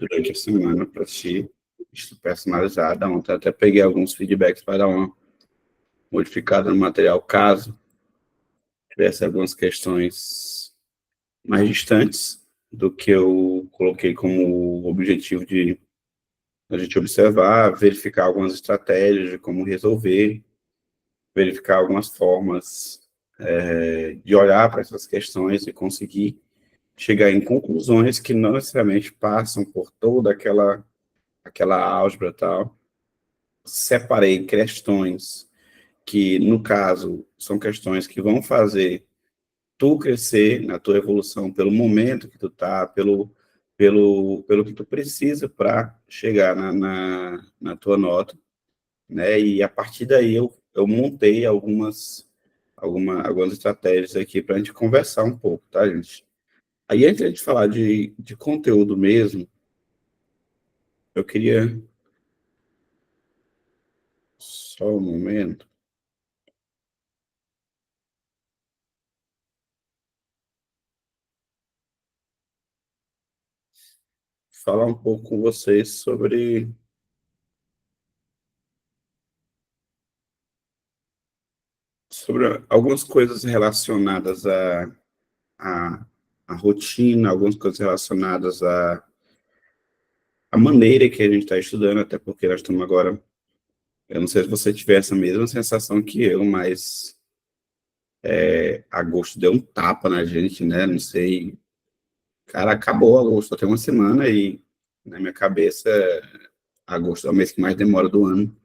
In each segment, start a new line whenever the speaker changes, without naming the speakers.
durante a semana para ti, isso personalizada. Ontem até peguei alguns feedbacks para dar uma modificada no material, caso tivesse algumas questões mais distantes do que eu coloquei como objetivo de a gente observar, verificar algumas estratégias de como resolver, verificar algumas formas de olhar para essas questões e conseguir chegar em conclusões que não necessariamente passam por toda aquela álgebra e tal. Separei questões que, no caso, são questões que vão fazer tu crescer na tua evolução pelo momento que tu tá, pelo que tu precisa para chegar na tua nota, né? E a partir daí eu montei algumas estratégias aqui para a gente conversar um pouco, tá, gente? Aí, antes de falar de conteúdo mesmo, eu queria só um momento falar um pouco com vocês sobre algumas coisas relacionadas a, a rotina, algumas coisas relacionadas à maneira que a gente está estudando, até porque nós estamos agora. Eu não sei se você tiver essa mesma sensação que eu, mas agosto deu um tapa na gente, né? Não sei. Cara, acabou agosto, só tem uma semana e na minha cabeça, agosto é o mês que mais demora do ano.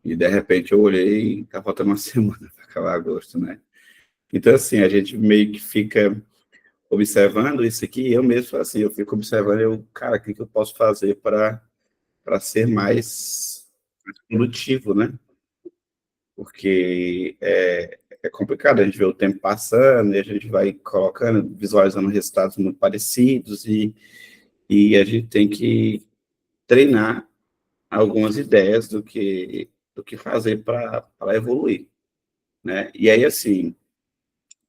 E de repente eu olhei e tá faltando uma semana para acabar agosto, né? Então, assim, a gente meio que fica observando isso aqui, eu mesmo assim, eu fico observando, cara, o que que eu posso fazer para ser mais produtivo, né? Porque é complicado, a gente vê o tempo passando e a gente vai colocando, visualizando resultados muito parecidos e a gente tem que treinar algumas ideias do que fazer para evoluir, né? E aí, assim,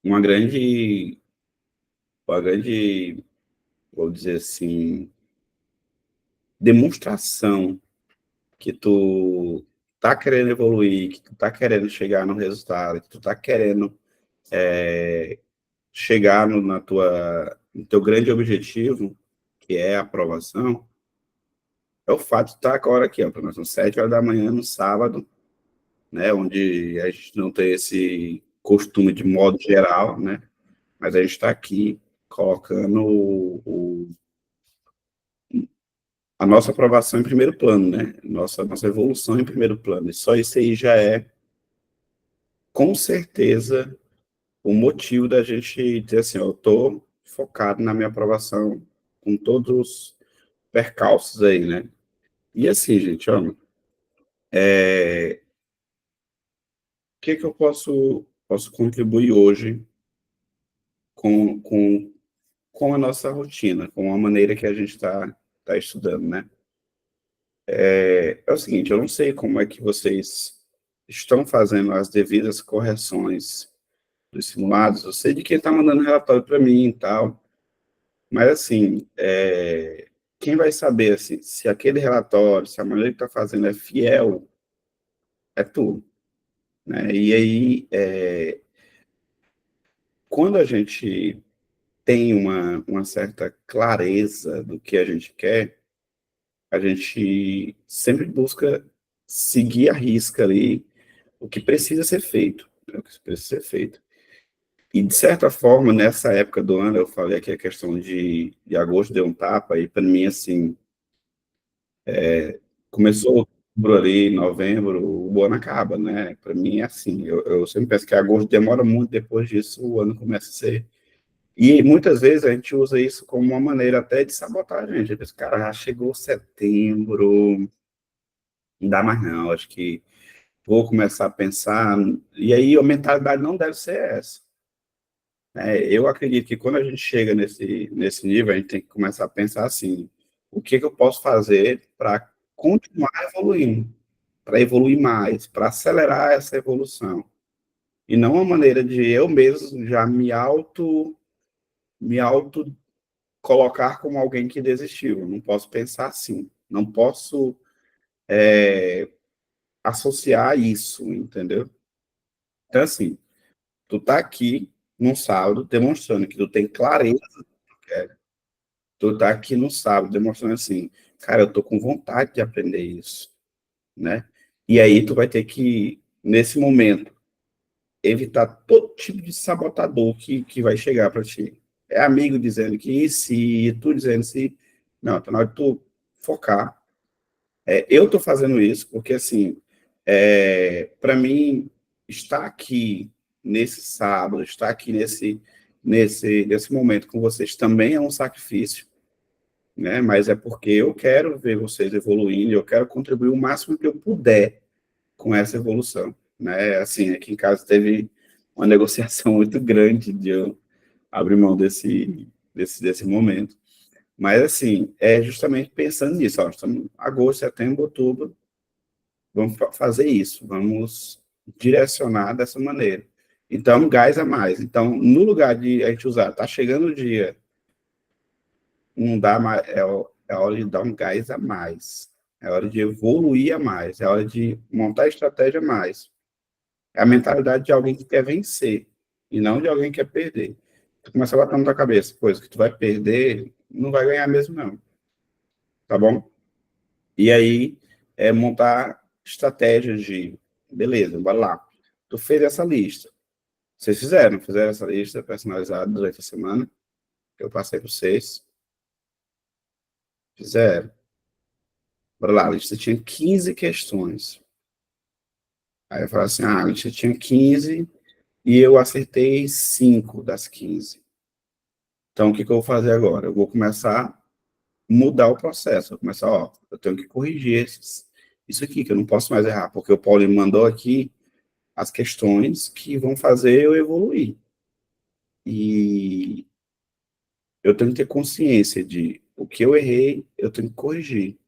uma grande, vou dizer assim, demonstração que tu tá querendo evoluir, que tu tá querendo chegar no resultado, que tu tá querendo chegar no teu grande objetivo, que é a aprovação, é o fato de estar agora aqui, ó, nós são 7 horas da manhã no sábado, né, onde a gente não tem esse costume de modo geral, né, mas a gente está aqui colocando a nossa aprovação em primeiro plano, né, nossa evolução em primeiro plano, e só isso aí já é, com certeza, o motivo da gente dizer assim, ó, eu estou focado na minha aprovação com todos os percalços aí, né? E assim, gente, ó, o que que eu posso contribuir hoje com, com, com a nossa rotina, com a maneira que a gente tá estudando, né? É o seguinte, eu não sei como é que vocês estão fazendo as devidas correções dos simulados, eu sei de quem está mandando relatório para mim e tal, mas assim, quem vai saber assim, se aquele relatório, se a maneira que está fazendo é fiel, é tu, né? E aí, quando a gente tem uma certa clareza do que a gente quer, a gente sempre busca seguir a risca ali o que precisa ser feito, né, o que precisa ser feito. E, de certa forma, nessa época do ano, eu falei que a questão de agosto deu um tapa, e para mim, assim, começou outubro ali, novembro, o ano acaba, né? Para mim é assim, eu sempre penso que agosto demora muito, depois disso o ano começa a ser. E muitas vezes a gente usa isso como uma maneira até de sabotar a gente. Esse cara já chegou setembro, não dá mais não, acho que vou começar a pensar. E aí a mentalidade não deve ser essa, né? Eu acredito que quando a gente chega nesse nível, a gente tem que começar a pensar assim: o que que eu posso fazer para continuar evoluindo, para evoluir mais, para acelerar essa evolução? E não uma maneira de eu mesmo já me auto colocar como alguém que desistiu. Eu não posso pensar assim. Não posso associar isso, entendeu? Então, assim, tu tá aqui num sábado demonstrando que tu tem clareza do que quer. Tu tá aqui no sábado demonstrando assim, cara, eu tô com vontade de aprender isso, né? E aí tu vai ter que, nesse momento, evitar todo tipo de sabotador que vai chegar para ti. É amigo dizendo que se, tu dizendo se. Não, tá na hora de tu focar. Eu tô fazendo isso porque, assim, para mim, estar aqui nesse sábado, estar aqui nesse momento com vocês também é um sacrifício, né? Mas é porque eu quero ver vocês evoluindo, eu quero contribuir o máximo que eu puder com essa evolução, né? Assim, aqui em casa teve uma negociação muito grande de eu abrir mão desse momento. Mas, assim, é justamente pensando nisso, ó, estamos em agosto, setembro, outubro, vamos fazer isso, vamos direcionar dessa maneira. Então, gás a mais. Então, no lugar de a gente usar, tá chegando o dia, não dá mais, é hora de dar um gás a mais. É hora de evoluir a mais. É hora de montar estratégia a mais. É a mentalidade de alguém que quer vencer e não de alguém que quer perder. Tu começa a botar na tua cabeça, coisa que tu vai perder, não vai ganhar mesmo, não. Tá bom? E aí, montar estratégias de, beleza, bora lá. Tu fez essa lista. Vocês fizeram essa lista personalizada durante a semana, que eu passei para vocês. Fizeram. Bora lá, a lista tinha 15 questões. Aí eu falei assim, a lista tinha 15 e eu acertei 5 das 15. Então, o que eu vou fazer agora? Eu vou começar a mudar o processo. Eu vou começar, ó, eu tenho que corrigir isso aqui, que eu não posso mais errar, porque o Paulo me mandou aqui as questões que vão fazer eu evoluir. E eu tenho que ter consciência de o que eu errei, eu tenho que corrigir.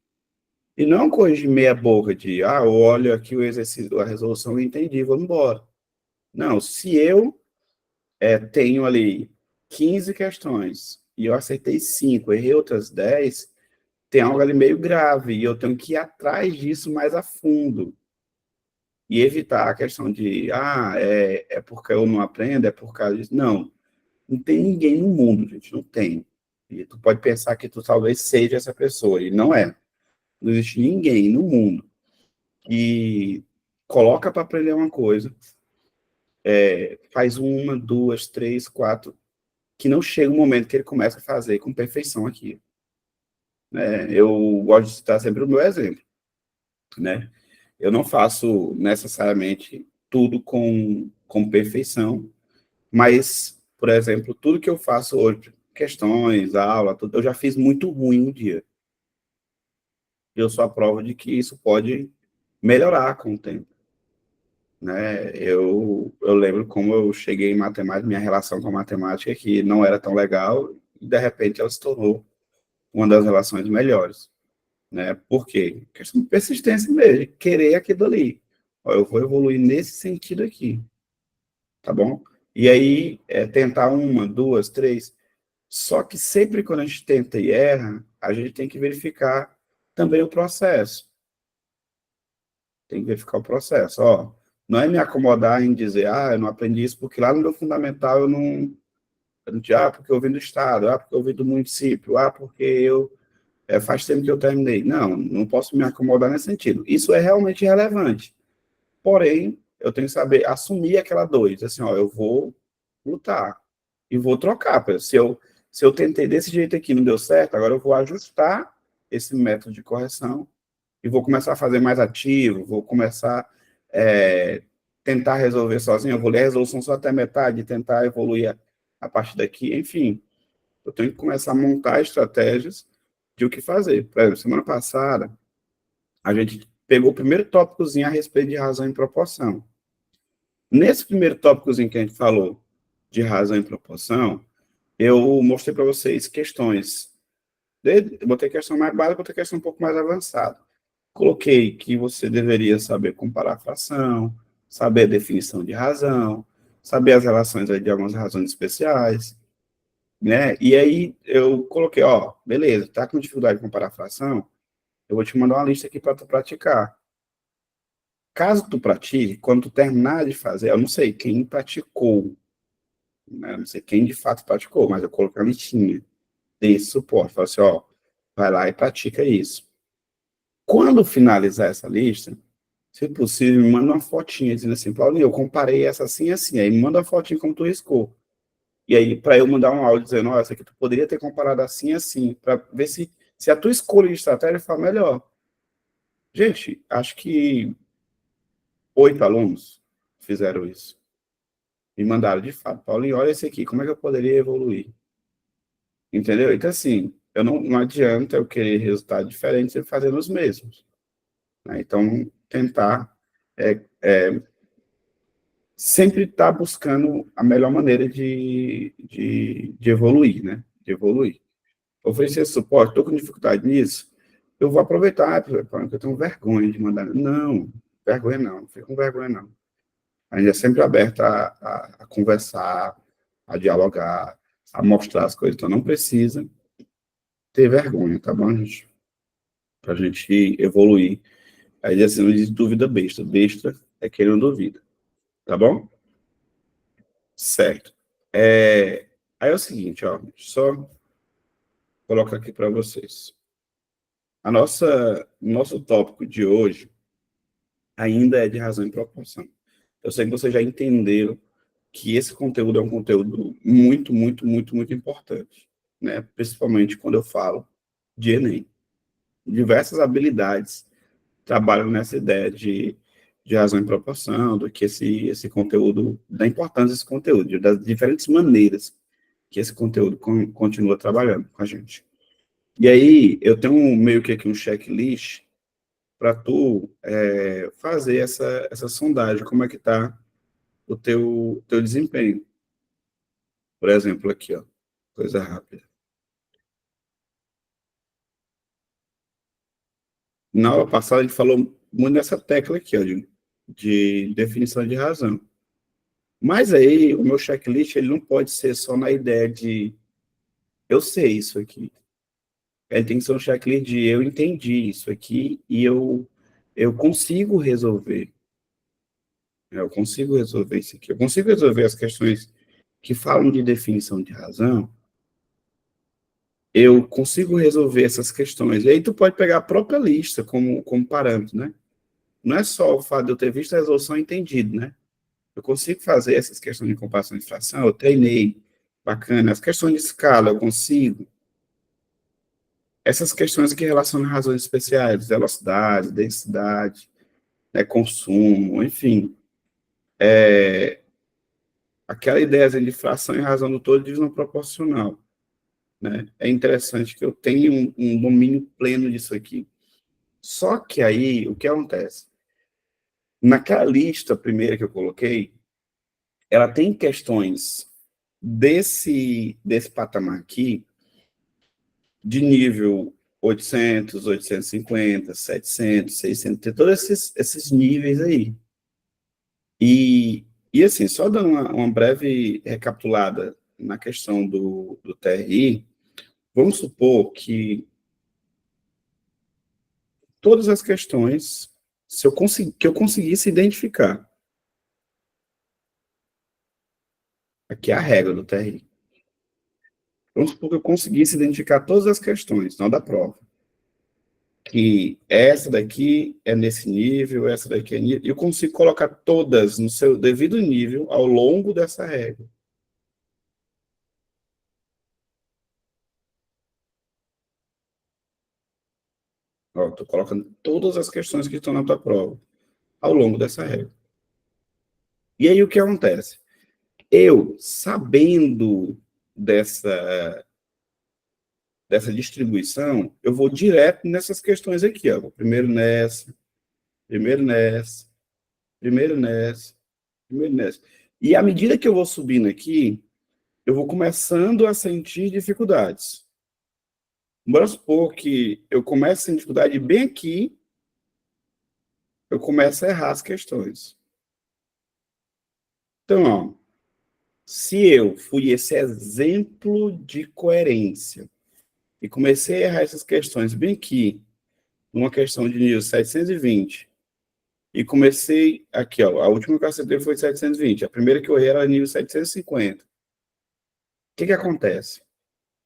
E não corrigir meia boca de, eu olho aqui o exercício, a resolução, eu entendi, vou embora. Não, se eu tenho ali 15 questões e eu acertei 5, errei outras 10, tem algo ali meio grave e eu tenho que ir atrás disso mais a fundo e evitar a questão de, é porque eu não aprendo, é por causa disso. Não, não tem ninguém no mundo, gente, não tem. E tu pode pensar que tu talvez seja essa pessoa, e não é. Não existe ninguém no mundo que coloca para aprender uma coisa, faz uma, duas, três, quatro, que não chega um momento que ele começa a fazer com perfeição aqui. Né? Eu gosto de citar sempre o meu exemplo. Né? Eu não faço necessariamente tudo com perfeição, mas, por exemplo, tudo que eu faço hoje, questões, aula, tudo, eu já fiz muito ruim um dia. Eu sou a prova de que isso pode melhorar com o tempo. Né? Eu lembro como eu cheguei em matemática, minha relação com a matemática, que não era tão legal, e de repente ela se tornou uma das relações melhores. Né? Por quê? Questão de persistência mesmo, de querer aquilo ali. Ó, eu vou evoluir nesse sentido aqui, tá bom? E aí, tentar uma, duas, três. Só que sempre quando a gente tenta e erra, a gente tem que verificar também o processo. Tem que verificar o processo. Ó, não é me acomodar em dizer, eu não aprendi isso porque lá no meu fundamental eu não tinha, porque eu vim do Estado, porque eu vim do município, porque faz tempo que eu terminei. Não, não posso me acomodar nesse sentido. Isso é realmente relevante. Porém, eu tenho que saber assumir aquela dor. Dizer assim, ó, eu vou lutar e vou trocar. Se eu tentei desse jeito aqui, não deu certo, agora eu vou ajustar esse método de correção e vou começar a fazer mais ativo, vou começar a tentar resolver sozinho, eu vou ler a resolução só até metade, tentar evoluir a partir daqui, enfim. Eu tenho que começar a montar estratégias de o que fazer. Por exemplo, semana passada, a gente pegou o primeiro tópicozinho a respeito de razão e proporção. Nesse primeiro tópicozinho que a gente falou de razão e proporção, eu mostrei para vocês questões. Eu botei questão mais básica, botei questão um pouco mais avançada. Coloquei que você deveria saber comparar a fração, saber a definição de razão, saber as relações de algumas razões especiais, né? E aí eu coloquei, ó, beleza, tá com dificuldade de comparar a fração? Eu vou te mandar uma lista aqui para tu praticar. Caso tu pratique, quando tu terminar de fazer, eu não sei quem praticou, né? Não sei quem de fato praticou, mas eu coloquei a listinha desse suporte. Falei assim, ó, vai lá e pratica isso. Quando finalizar essa lista, se possível, me manda uma fotinha dizendo assim, Paulinho, eu comparei essa assim e assim. Aí me manda uma fotinha como tu riscou. E aí, para eu mandar um áudio dizendo, ó, essa aqui tu poderia ter comparado assim e assim, para ver se a tua escolha de estratégia for melhor. Gente, acho que 8 alunos fizeram isso. Me mandaram de fato, Paulinho, olha esse aqui, como é que eu poderia evoluir? Entendeu? Então, assim, não adianta eu querer resultados diferentes e fazendo os mesmos. Né? Então, tentar sempre estar buscando a melhor maneira de evoluir, né? De evoluir. Oferecer suporte, estou com dificuldade nisso, eu vou aproveitar, porque eu tenho vergonha de mandar. Não, vergonha não fica com vergonha não. A gente é sempre aberto a conversar, a dialogar, a mostrar as coisas, então não precisa ter vergonha, tá bom, gente? Para a gente evoluir. Aí, assim, não diz dúvida besta. Besta é quem não duvida, tá bom? Certo. Aí é o seguinte, ó, só colocar aqui para vocês. Nosso tópico de hoje ainda é de razão e proporção. Eu sei que vocês já entenderam que esse conteúdo é um conteúdo muito, muito, muito, muito importante, né? Principalmente quando eu falo de Enem. Diversas habilidades trabalham nessa ideia de razão e proporção, do que esse conteúdo, da importância desse conteúdo, das diferentes maneiras que esse conteúdo continua trabalhando com a gente. E aí, eu tenho meio que aqui um checklist para tu fazer essa sondagem, como é que está o teu desempenho. Por exemplo, aqui, ó, coisa rápida. Na aula passada, a gente falou muito nessa tecla aqui, ó, de definição de razão. Mas aí, o meu checklist, ele não pode ser só na ideia de eu sei isso aqui. Ele tem que ser um checklist de eu entendi isso aqui e eu consigo resolver. Eu consigo resolver isso aqui. Eu consigo resolver as questões que falam de definição de razão. Eu consigo resolver essas questões. E aí tu pode pegar a própria lista como parâmetro, né? Não é só o fato de eu ter visto a resolução e entendido, né? Eu consigo fazer essas questões de comparação de fração, eu treinei, bacana. As questões de escala, eu consigo. Essas questões que relacionam a razões especiais, velocidade, densidade, né, consumo, enfim. Aquela ideia de fração e razão do todo, divisão proporcional. Né? É interessante que eu tenha um domínio pleno disso aqui. Só que aí, o que acontece? Naquela lista primeira que eu coloquei, ela tem questões desse patamar aqui, de nível 800, 850, 700, 600, tem todos esses níveis aí. E assim, só dando uma breve recapitulada na questão do TRI, vamos supor que todas as questões, se eu que eu conseguisse identificar, aqui é a regra do TRI, vamos supor que eu conseguisse identificar todas as questões, não da prova, que essa daqui é nesse nível, essa daqui é nível, eu consigo colocar todas no seu devido nível ao longo dessa regra. Estou colocando todas as questões que estão na tua prova ao longo dessa regra. E aí o que acontece? Eu, sabendo dessa distribuição, eu vou direto nessas questões aqui, ó. Primeiro nessa, primeiro nessa, primeiro nessa, primeiro nessa. E à medida que eu vou subindo aqui, eu vou começando a sentir dificuldades. Vamos supor que eu comece a sentir dificuldade bem aqui, eu começo a errar as questões. Então, ó, Se eu fui esse exemplo de coerência e comecei a errar essas questões bem aqui, uma questão de nível 720, e comecei aqui, ó, a última que eu acertei foi 720, a primeira que eu errei era nível 750. O que que acontece?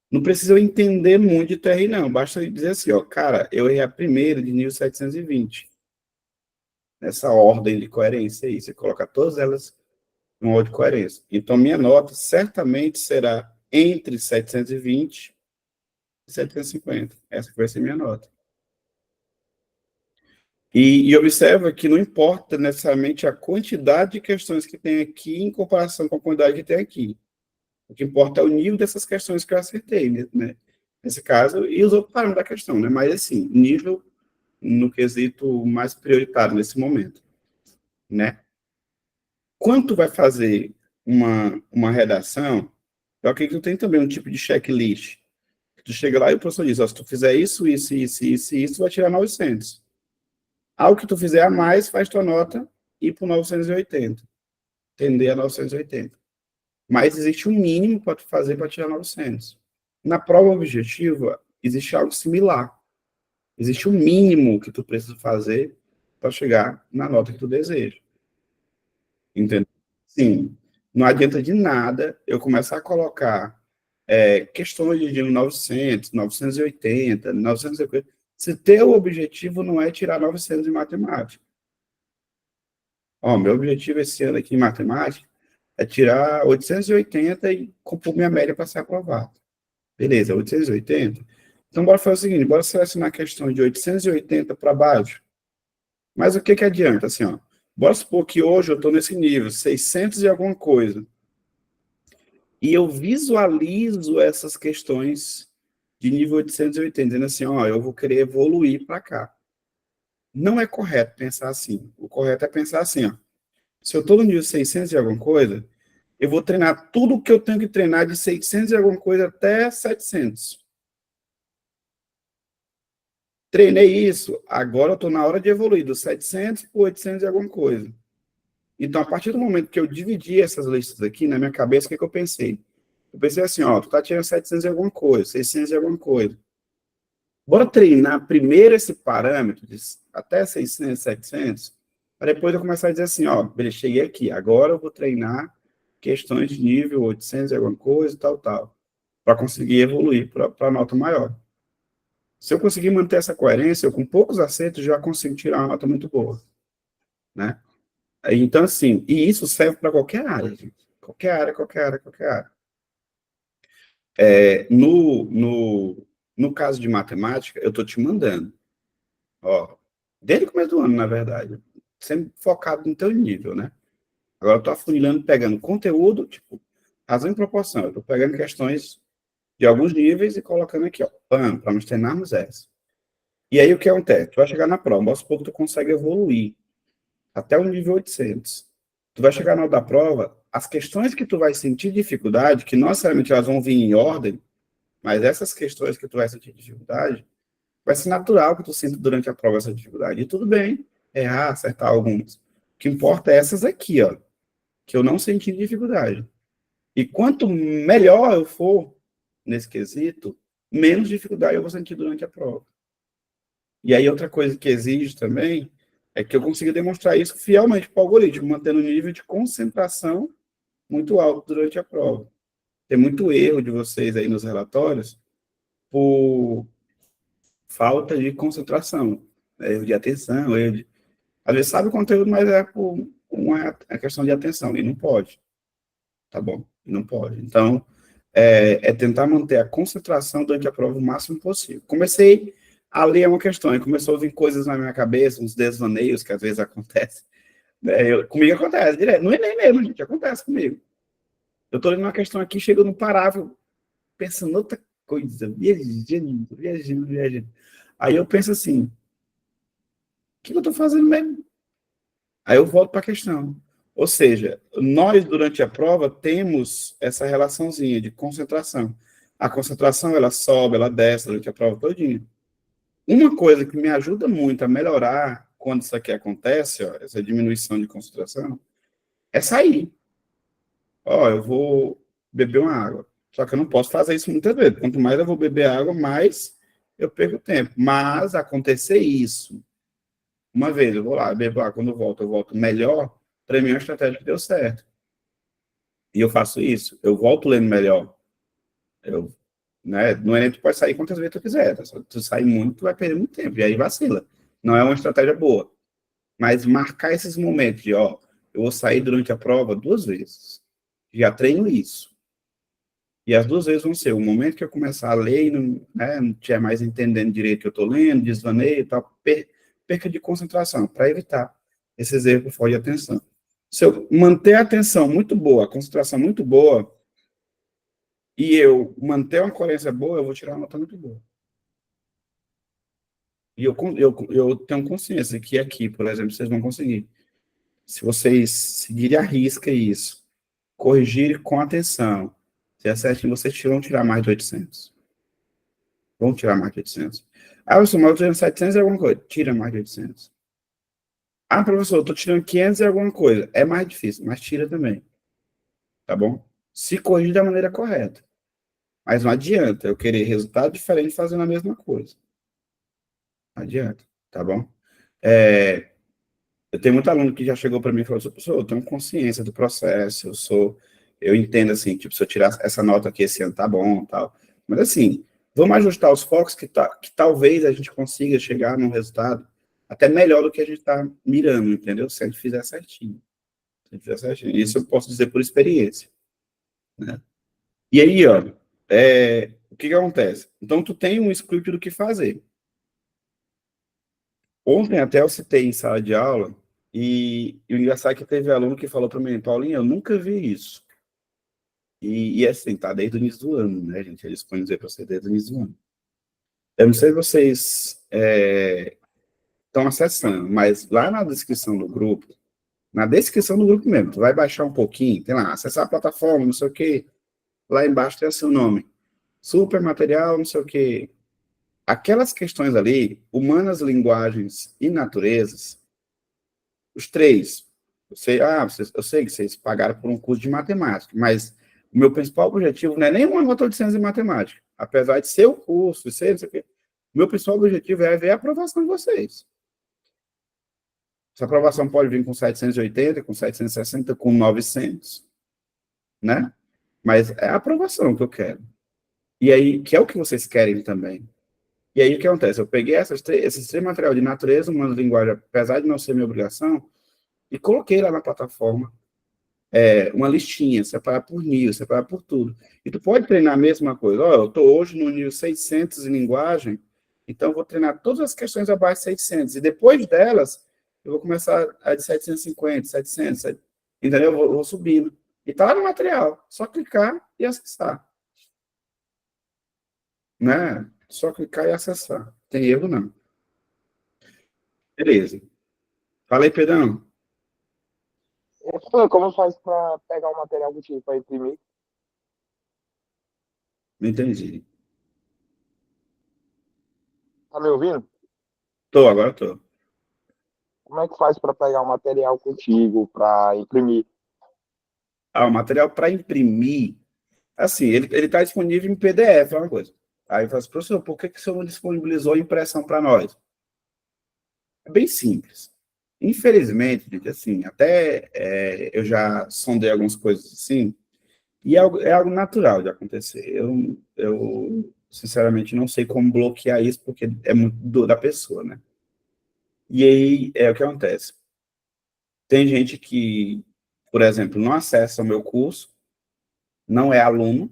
Não precisa eu entender muito de TRI, não. Basta eu dizer assim, ó, cara, eu errei a primeira de nível 720. Nessa ordem de coerência aí. Você coloca todas elas em ordem de coerência. Então, minha nota certamente será entre 720 e 750. Essa que vai ser minha nota. E observa que não importa necessariamente a quantidade de questões que tem aqui em comparação com a quantidade que tem aqui. O que importa é o nível dessas questões que eu acertei, né? Nesse caso, e os outros parâmetros da questão, né? Mas, assim, nível no quesito mais prioritário nesse momento, né? Quando tu vai fazer uma redação, eu acredito que tu tem também um tipo de checklist. Tu chega lá e o professor diz, ó, se tu fizer isso, isso, isso, isso, isso, tu vai tirar 900. Algo que tu fizer a mais, faz tua nota ir para 980. Tender a 980. Mas existe um mínimo para tu fazer para tirar 900. Na prova objetiva, existe algo similar. Existe um mínimo que tu precisa fazer para chegar na nota que tu deseja. Entendeu? Sim. Não adianta de nada eu começar a colocar questões de 900, 980, 950, se teu objetivo não é tirar 900 em matemática. Ó, meu objetivo esse ano aqui em matemática é tirar 880 e compor minha média para ser aprovado. Beleza, 880. Então, bora fazer o seguinte, bora selecionar a questão de 880 para baixo. Mas o que que adianta? Assim, ó, bora supor que hoje eu estou nesse nível, 600 e alguma coisa. E eu visualizo essas questões de nível 880, dizendo assim, ó, eu vou querer evoluir para cá. Não é correto pensar assim. O correto é pensar assim, ó, se eu estou no nível 600 e alguma coisa, eu vou treinar tudo o que eu tenho que treinar de 600 e alguma coisa até 700. Treinei isso, agora eu estou na hora de evoluir dos 700 para 800 e alguma coisa. Então, a partir do momento que eu dividi essas listas aqui, na minha cabeça, o que, que eu pensei? Eu pensei assim, ó, tu tá tirando 700 e alguma coisa, 600 e alguma coisa. Bora treinar primeiro esse parâmetro, de até 600, 700, para depois eu começar a dizer assim, ó, beleza, cheguei aqui, agora eu vou treinar questões de nível 800 e alguma coisa, tal, tal, para conseguir evoluir para a nota maior. Se eu conseguir manter essa coerência, eu com poucos acertos já consigo tirar uma nota muito boa, né? Então, assim, e isso serve para qualquer área, gente. Qualquer área, qualquer área, qualquer área. No caso de matemática, eu estou te mandando, ó, desde o começo do ano, na verdade, sempre focado no teu nível, né? Agora eu estou afunilando, pegando conteúdo, tipo, razão e proporção. Eu estou pegando questões de alguns níveis e colocando aqui, ó, para nós treinarmos essa. E aí o que acontece? Tu vai chegar na prova, aos poucos tu consegue evoluir até o nível 800. Tu vai chegar na hora da prova, as questões que tu vai sentir dificuldade, que não necessariamente elas vão vir em ordem, mas essas questões que tu vai sentir dificuldade, vai ser natural que tu sinta durante a prova essa dificuldade. E tudo bem, errar, acertar algumas. O que importa é essas aqui, ó, que eu não senti dificuldade. E quanto melhor eu for nesse quesito, menos dificuldade eu vou sentir durante a prova. E aí outra coisa que exige também é que eu consiga demonstrar isso fielmente para o algoritmo, mantendo o nível de concentração muito alto durante a prova. Tem muito erro de vocês aí nos relatórios por falta de concentração, erro de atenção, erro de... Às vezes sabe o conteúdo, mas é por uma questão de atenção, e não pode, tá bom? Não pode. Então, tentar manter a concentração durante a prova o máximo possível. Comecei a ler uma questão, e começou a vir coisas na minha cabeça, uns desvaneios que às vezes acontecem. Comigo acontece direto, no Enem mesmo, gente, acontece comigo. Eu estou lendo uma questão aqui, chego no parágrafo, pensando em outra coisa, viajando, viajando, viajando. Aí eu penso assim, o que eu estou fazendo mesmo? Aí eu volto para a questão. Ou seja, nós, durante a prova, temos essa relaçãozinha de concentração. A concentração, ela sobe, ela desce durante a prova todinha. Uma coisa que me ajuda muito a melhorar quando isso aqui acontece, ó, essa diminuição de concentração, é sair. ó, eu vou beber uma água. Só que eu não posso fazer isso muitas vezes. Quanto mais eu vou beber água, mais eu perco tempo. Mas acontecer isso, uma vez eu vou lá, bebo água, quando eu volto melhor, para mim é uma estratégia que deu certo. E eu faço isso. Eu volto lendo melhor. Eu, né, no Enem tu pode sair quantas vezes tu quiser. Tá? Se tu sair muito, tu vai perder muito tempo. E aí vacila. Não é uma estratégia boa. Mas marcar esses momentos de, ó, eu vou sair durante a prova 2 vezes. Já treino isso. E as 2 vezes vão ser o momento que eu começar a ler e não estiver mais entendendo direito o que eu estou lendo, desvaneio e tal, perca de concentração, para evitar esses erros por falta de atenção. Se eu manter a atenção muito boa, a concentração muito boa, e eu manter uma coerência boa, eu vou tirar uma nota muito boa. E eu tenho consciência que aqui, por exemplo, vocês vão conseguir. Se vocês seguirem a risca isso, corrigirem com atenção, se acertem, vocês vão tirar mais de 800. Vão tirar mais de 800. Ah, professor, mas eu tô tirando 700 e alguma coisa. Tira mais de 800. Ah, professor, eu tô tirando 500 e alguma coisa. É mais difícil, mas tira também. Tá bom? Se corrigir da maneira correta. Mas não adianta eu querer resultado diferente fazendo a mesma coisa. Não adianta. Tá bom? É, eu tenho muito aluno que já chegou para mim e falou: professor, eu tenho consciência do processo, eu entendo assim, tipo, se eu tirar essa nota aqui esse ano tá bom, tal. Mas assim, vamos ajustar os focos que talvez a gente consiga chegar num resultado até melhor do que a gente está mirando, entendeu? Se a gente fizer certinho. Se a gente fizer certinho. Isso eu posso dizer por experiência, né? E aí, ó, o que que acontece? Então, tu tem um script do que fazer. Ontem até eu citei em sala de aula, e o engraçado é que teve aluno que falou para mim: Paulinho, eu nunca vi isso. E assim, tá desde o início do ano, né, gente? Eles podem dizer para você desde o início do ano. Eu não sei se vocês estão acessando, mas lá na descrição do grupo mesmo, tu vai baixar um pouquinho, tem lá, acessar a plataforma, não sei o quê, lá embaixo tem o seu nome. Super material, não sei o quê. Aquelas questões ali, humanas, linguagens e naturezas, os três. Eu sei que vocês pagaram por um curso de matemática, mas o meu principal objetivo não é nem uma nota de 800 em matemática. Apesar de ser o curso, ser não sei o quê. O meu principal objetivo é ver a aprovação de vocês. Essa aprovação pode vir com 780, com 760, com 900, né? Mas é a aprovação que eu quero. E aí, que é o que vocês querem também. E aí, o que acontece? Eu peguei esses três materiais de natureza, uma linguagem, apesar de não ser minha obrigação, e coloquei lá na plataforma uma listinha, separar por nível, separar por tudo. E tu pode treinar a mesma coisa. Ó, eu estou hoje no nível 600 em linguagem, então eu vou treinar todas as questões abaixo de 600. E depois delas, eu vou começar a de 750, 700, entendeu? Eu vou subindo. E tá lá no material. Só clicar e acessar. Né? Só clicar e acessar. Tem erro, não. Beleza. Fala aí, Pedrão.
Pô, como faz para pegar o material contigo para imprimir?
Não entendi.
Tá me ouvindo?
Tô, agora tô.
Como é que faz para pegar o material contigo para imprimir?
Ah, o material para imprimir. Assim, ele está disponível em PDF, é uma coisa. Aí eu falo assim, professor, por que você não disponibilizou a impressão para nós? É bem simples. Infelizmente, gente, assim, até eu já sondei algumas coisas assim, e é algo natural de acontecer. Sinceramente, não sei como bloquear isso, porque é muito da pessoa, né? E aí, é o que acontece. Tem gente que, por exemplo, não acessa o meu curso, não é aluno,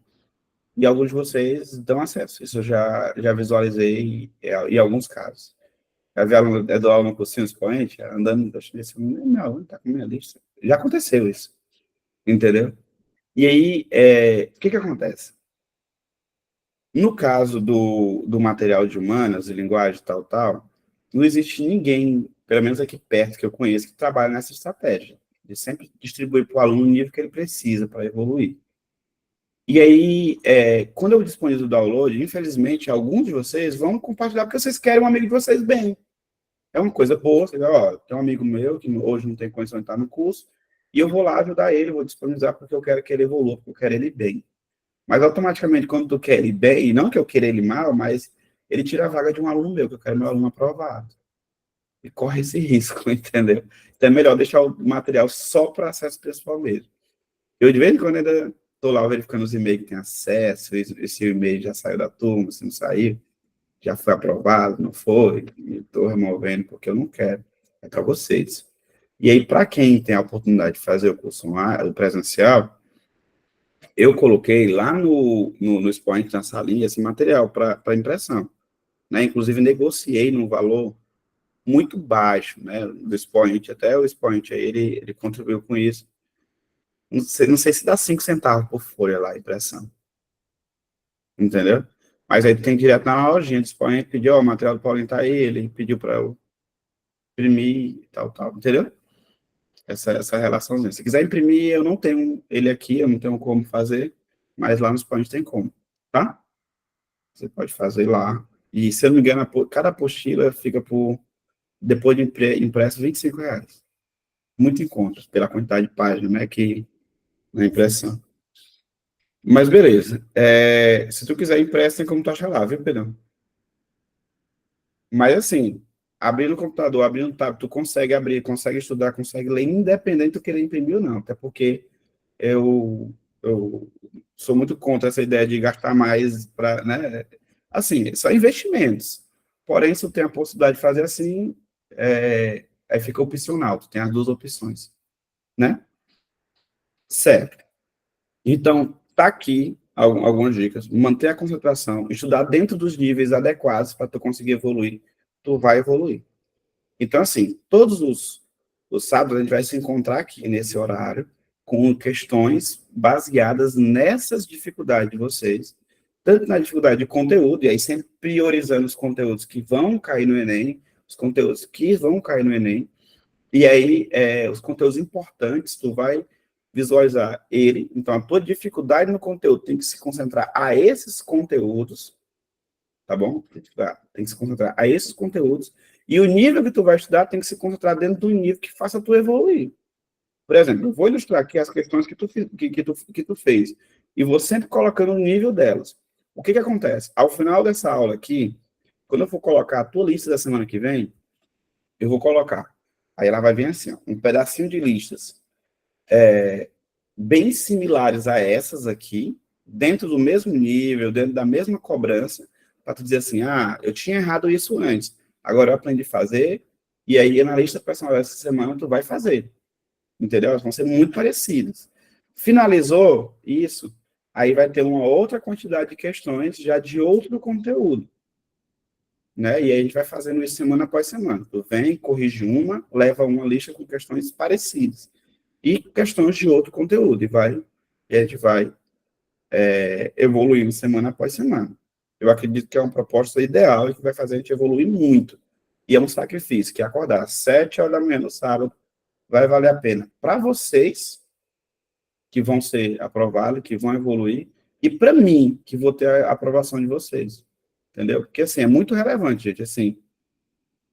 e alguns de vocês dão acesso. Isso eu já visualizei em alguns casos. Já vi aluno, do aluno no cursinho expoente, andando, acho que esse não, tá com minha lista. Já aconteceu isso, entendeu? E aí, o que que acontece? No caso do material de humanas, de linguagem, tal, tal, não existe ninguém, pelo menos aqui perto que eu conheço, que trabalha nessa estratégia, de sempre distribuir para o aluno o nível que ele precisa para evoluir. E aí, quando eu disponibilizo o download, infelizmente, alguns de vocês vão compartilhar porque vocês querem um amigo de vocês bem. É uma coisa boa, você vê, ó, tem um amigo meu que hoje não tem condição de estar no curso, e eu vou lá ajudar ele, vou disponibilizar porque eu quero que ele evolua, porque eu quero ele bem. Mas automaticamente, quando tu quer ele bem, e não que eu queira ele mal, mas ele tira a vaga de um aluno meu, que eu quero meu aluno aprovado. E corre esse risco, entendeu? Então é melhor deixar o material só para acesso pessoal mesmo. Eu, de vez em quando, ainda estou lá verificando os e-mails que tem acesso, esse e-mail já saiu da turma, se não saiu, já foi aprovado, não foi, estou removendo porque eu não quero. É para vocês. E aí, para quem tem a oportunidade de fazer o curso online, o presencial, eu coloquei lá no Expoint, na salinha, esse material para impressão. Né? Inclusive, negociei num valor muito baixo, né? Do Expoint, até o Expoint aí, ele contribuiu com isso. Não sei se dá 5 centavos por folha lá, a impressão. Entendeu? Mas aí tem direto na lojinha do Expoint, pediu, ó, o material do Paulinho tá aí, ele pediu para eu imprimir e tal, tal. Entendeu? Essa relaçãozinha. Se quiser imprimir, eu não tenho ele aqui, eu não tenho como fazer, mas lá no Expoint tem como, tá? Você pode fazer lá. E, se eu não me engano, cada apostila fica por, depois de impresso, R$ 25. Muito em conta, pela quantidade de páginas, né, que na impressão. Mas beleza. Se tu quiser impresso, tem como tu achar lá, viu, Pedrão? Mas assim, abrindo o computador, abrindo o tablet, tu consegue abrir, consegue estudar, consegue ler, independente de tu querer imprimir ou não. Até porque eu sou muito contra essa ideia de gastar mais para, né? Assim, são investimentos. Porém, se tu tem a possibilidade de fazer assim, aí fica opcional, tu tem as duas opções, né? Certo. Então, tá aqui algumas dicas. Manter a concentração, estudar dentro dos níveis adequados para tu conseguir evoluir, tu vai evoluir. Então, assim, todos os sábados a gente vai se encontrar aqui nesse horário com questões baseadas nessas dificuldades de vocês, tanto na dificuldade de conteúdo, e aí sempre priorizando os conteúdos que vão cair no Enem, os conteúdos que vão cair no Enem, e aí os conteúdos importantes, tu vai visualizar ele, então a tua dificuldade no conteúdo tem que se concentrar a esses conteúdos, tá bom? Tem que se concentrar a esses conteúdos, e o nível que tu vai estudar tem que se concentrar dentro do nível que faça tu evoluir. Por exemplo, eu vou ilustrar aqui as questões que tu fez, e vou sempre colocando o nível delas. O que acontece? Ao final dessa aula aqui, quando eu for colocar a tua lista da semana que vem, eu vou colocar. Aí ela vai vir assim, ó, um pedacinho de listas bem similares a essas aqui, dentro do mesmo nível, dentro da mesma cobrança, para tu dizer assim, eu tinha errado isso antes, agora eu aprendi a fazer, e aí na lista personal dessa semana tu vai fazer, entendeu? Elas vão ser muito parecidas. Finalizou isso, aí vai ter uma outra quantidade de questões já de outro conteúdo, né? E aí a gente vai fazendo isso semana após semana. Tu vem, corrige uma, leva uma lista com questões parecidas e questões de outro conteúdo, e a gente vai evoluindo semana após semana. Eu acredito que é uma proposta ideal e que vai fazer a gente evoluir muito. E é um sacrifício, que acordar às 7 horas da manhã no sábado vai valer a pena para vocês, que vão ser aprovados, que vão evoluir, e para mim, que vou ter a aprovação de vocês. Entendeu? Porque, assim, é muito relevante, gente, assim,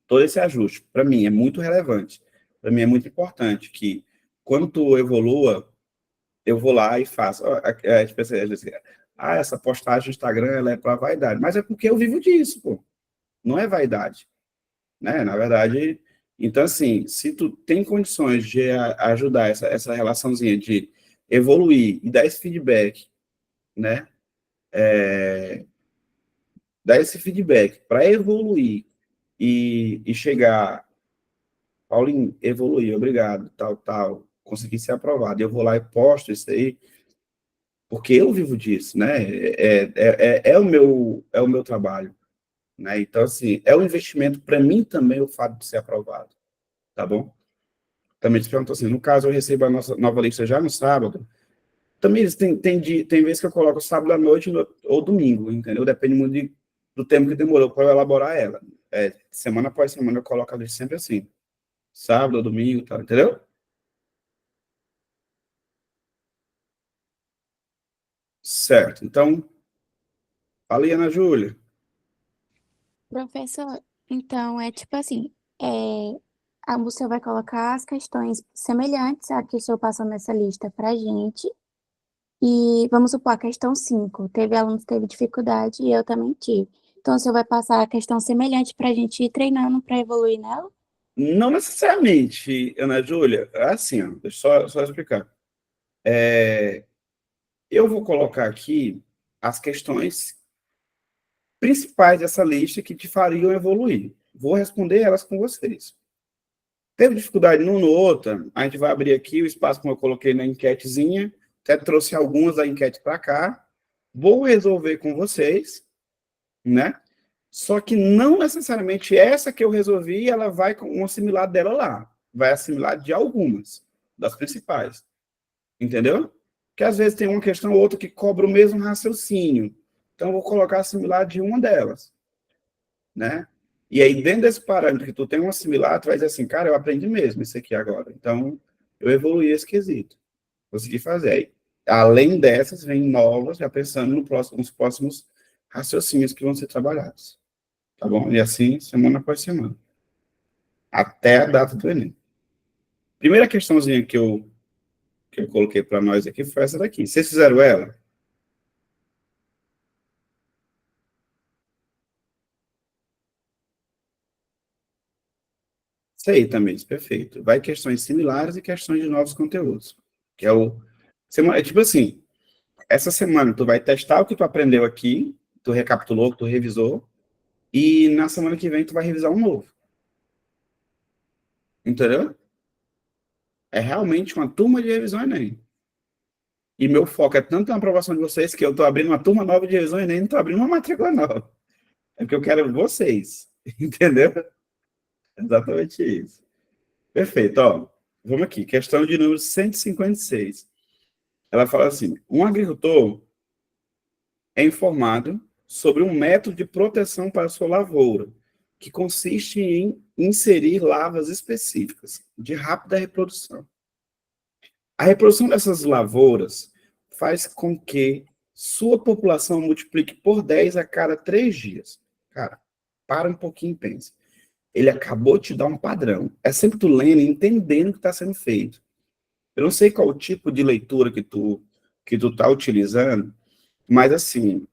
todo esse ajuste, para mim, é muito relevante. Para mim, é muito importante que, quando tu evolua, eu vou lá e faço. Tipo assim, essa postagem no Instagram ela é para vaidade. Mas é porque eu vivo disso, pô. Não é vaidade, né? Na verdade, então, assim, se tu tem condições de ajudar essa relaçãozinha de evoluir e dar esse feedback, né? Dar esse feedback para evoluir e chegar, Paulinho, evoluir, obrigado, tal, tal, consegui ser aprovado. Eu vou lá e posto isso aí, porque eu vivo disso, né? É o meu trabalho, né? Então, assim, é um investimento para mim também o fato de ser aprovado, tá bom? Também te pergunto assim, no caso eu recebo a nossa nova lista já no sábado, também tem vezes que eu coloco sábado à noite ou domingo, entendeu? Depende muito do tempo que demorou para eu elaborar ela. Semana após semana eu coloco a lista sempre assim, sábado ou domingo, tá? Entendeu? Certo. Então, fala aí, Ana Júlia.
Professor, então é tipo assim, é, o senhor vai colocar as questões semelhantes a que o senhor passou nessa lista para a gente. E vamos supor, a questão 5. Teve aluno que teve dificuldade e eu também tive. Então, o senhor vai passar a questão semelhante para a gente ir treinando para evoluir nela?
Não necessariamente, Ana Júlia. Assim, ó, deixa eu só explicar. Eu vou colocar aqui as questões principais dessa lista que te fariam evoluir. Vou responder elas com vocês. Teve dificuldade num no outro, a gente vai abrir aqui o espaço como eu coloquei na enquetezinha, até trouxe algumas da enquete para cá, vou resolver com vocês, né? Só que não necessariamente essa que eu resolvi, ela vai com um assimilar dela lá, vai assimilar de algumas, das principais, entendeu? Porque às vezes tem uma questão ou outra que cobra o mesmo raciocínio, então eu vou colocar assimilar de uma delas, né? E aí, dentro desse parâmetro que tu tem um assimilar, tu vai dizer assim, cara, eu aprendi mesmo isso aqui agora. Então, eu evoluí esse quesito. Consegui fazer. Aí, além dessas, vem novas, já pensando nos próximos raciocínios que vão ser trabalhados. Tá bom? E assim, semana após semana. Até a data do Enem. Primeira questãozinha que eu coloquei para nós aqui foi essa daqui. Vocês fizeram ela? Isso aí também, perfeito. Vai questões similares e questões de novos conteúdos. Que é o. É tipo assim, essa semana tu vai testar o que tu aprendeu aqui, tu recapitulou, tu revisou, e na semana que vem tu vai revisar um novo. Entendeu? É realmente uma turma de revisão Enem. E meu foco é tanto na aprovação de vocês que eu tô abrindo uma turma nova de revisão Enem, não tô abrindo uma matrícula nova. É porque eu quero vocês. Entendeu? Exatamente isso. Perfeito, ó. Vamos aqui, questão de número 156. Ela fala assim: um agricultor é informado sobre um método de proteção para a sua lavoura, que consiste em inserir lavas específicas de rápida reprodução. A reprodução dessas lavouras faz com que sua população multiplique por 10 a cada 3 dias. Cara, para um pouquinho e pensa. Ele acabou de te dar um padrão. É sempre tu lendo e entendendo o que está sendo feito. Eu não sei qual o tipo de leitura que tu tá utilizando, mas, assim,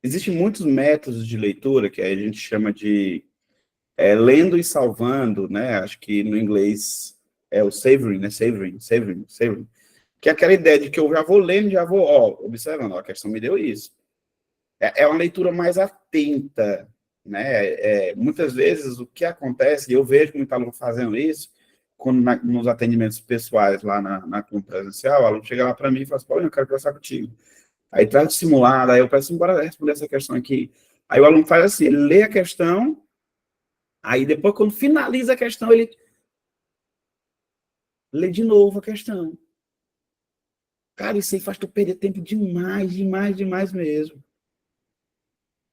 existem muitos métodos de leitura que a gente chama de lendo e salvando, né? Acho que no inglês é o savoring, né? Savoring. Que é aquela ideia de que eu já vou lendo, já vou, observando, a questão me deu isso. É uma leitura mais atenta, né? Muitas vezes o que acontece, e eu vejo muitos alunos fazendo isso, quando nos atendimentos pessoais lá na presencial, o aluno chega lá para mim e fala assim, Paulinho, eu quero conversar contigo. Aí traz o simulado, aí eu peço, bora responder essa questão aqui. Aí o aluno faz assim, ele lê a questão, aí depois, quando finaliza a questão, ele lê de novo a questão. Cara, isso aí faz tu perder tempo demais, demais, demais mesmo.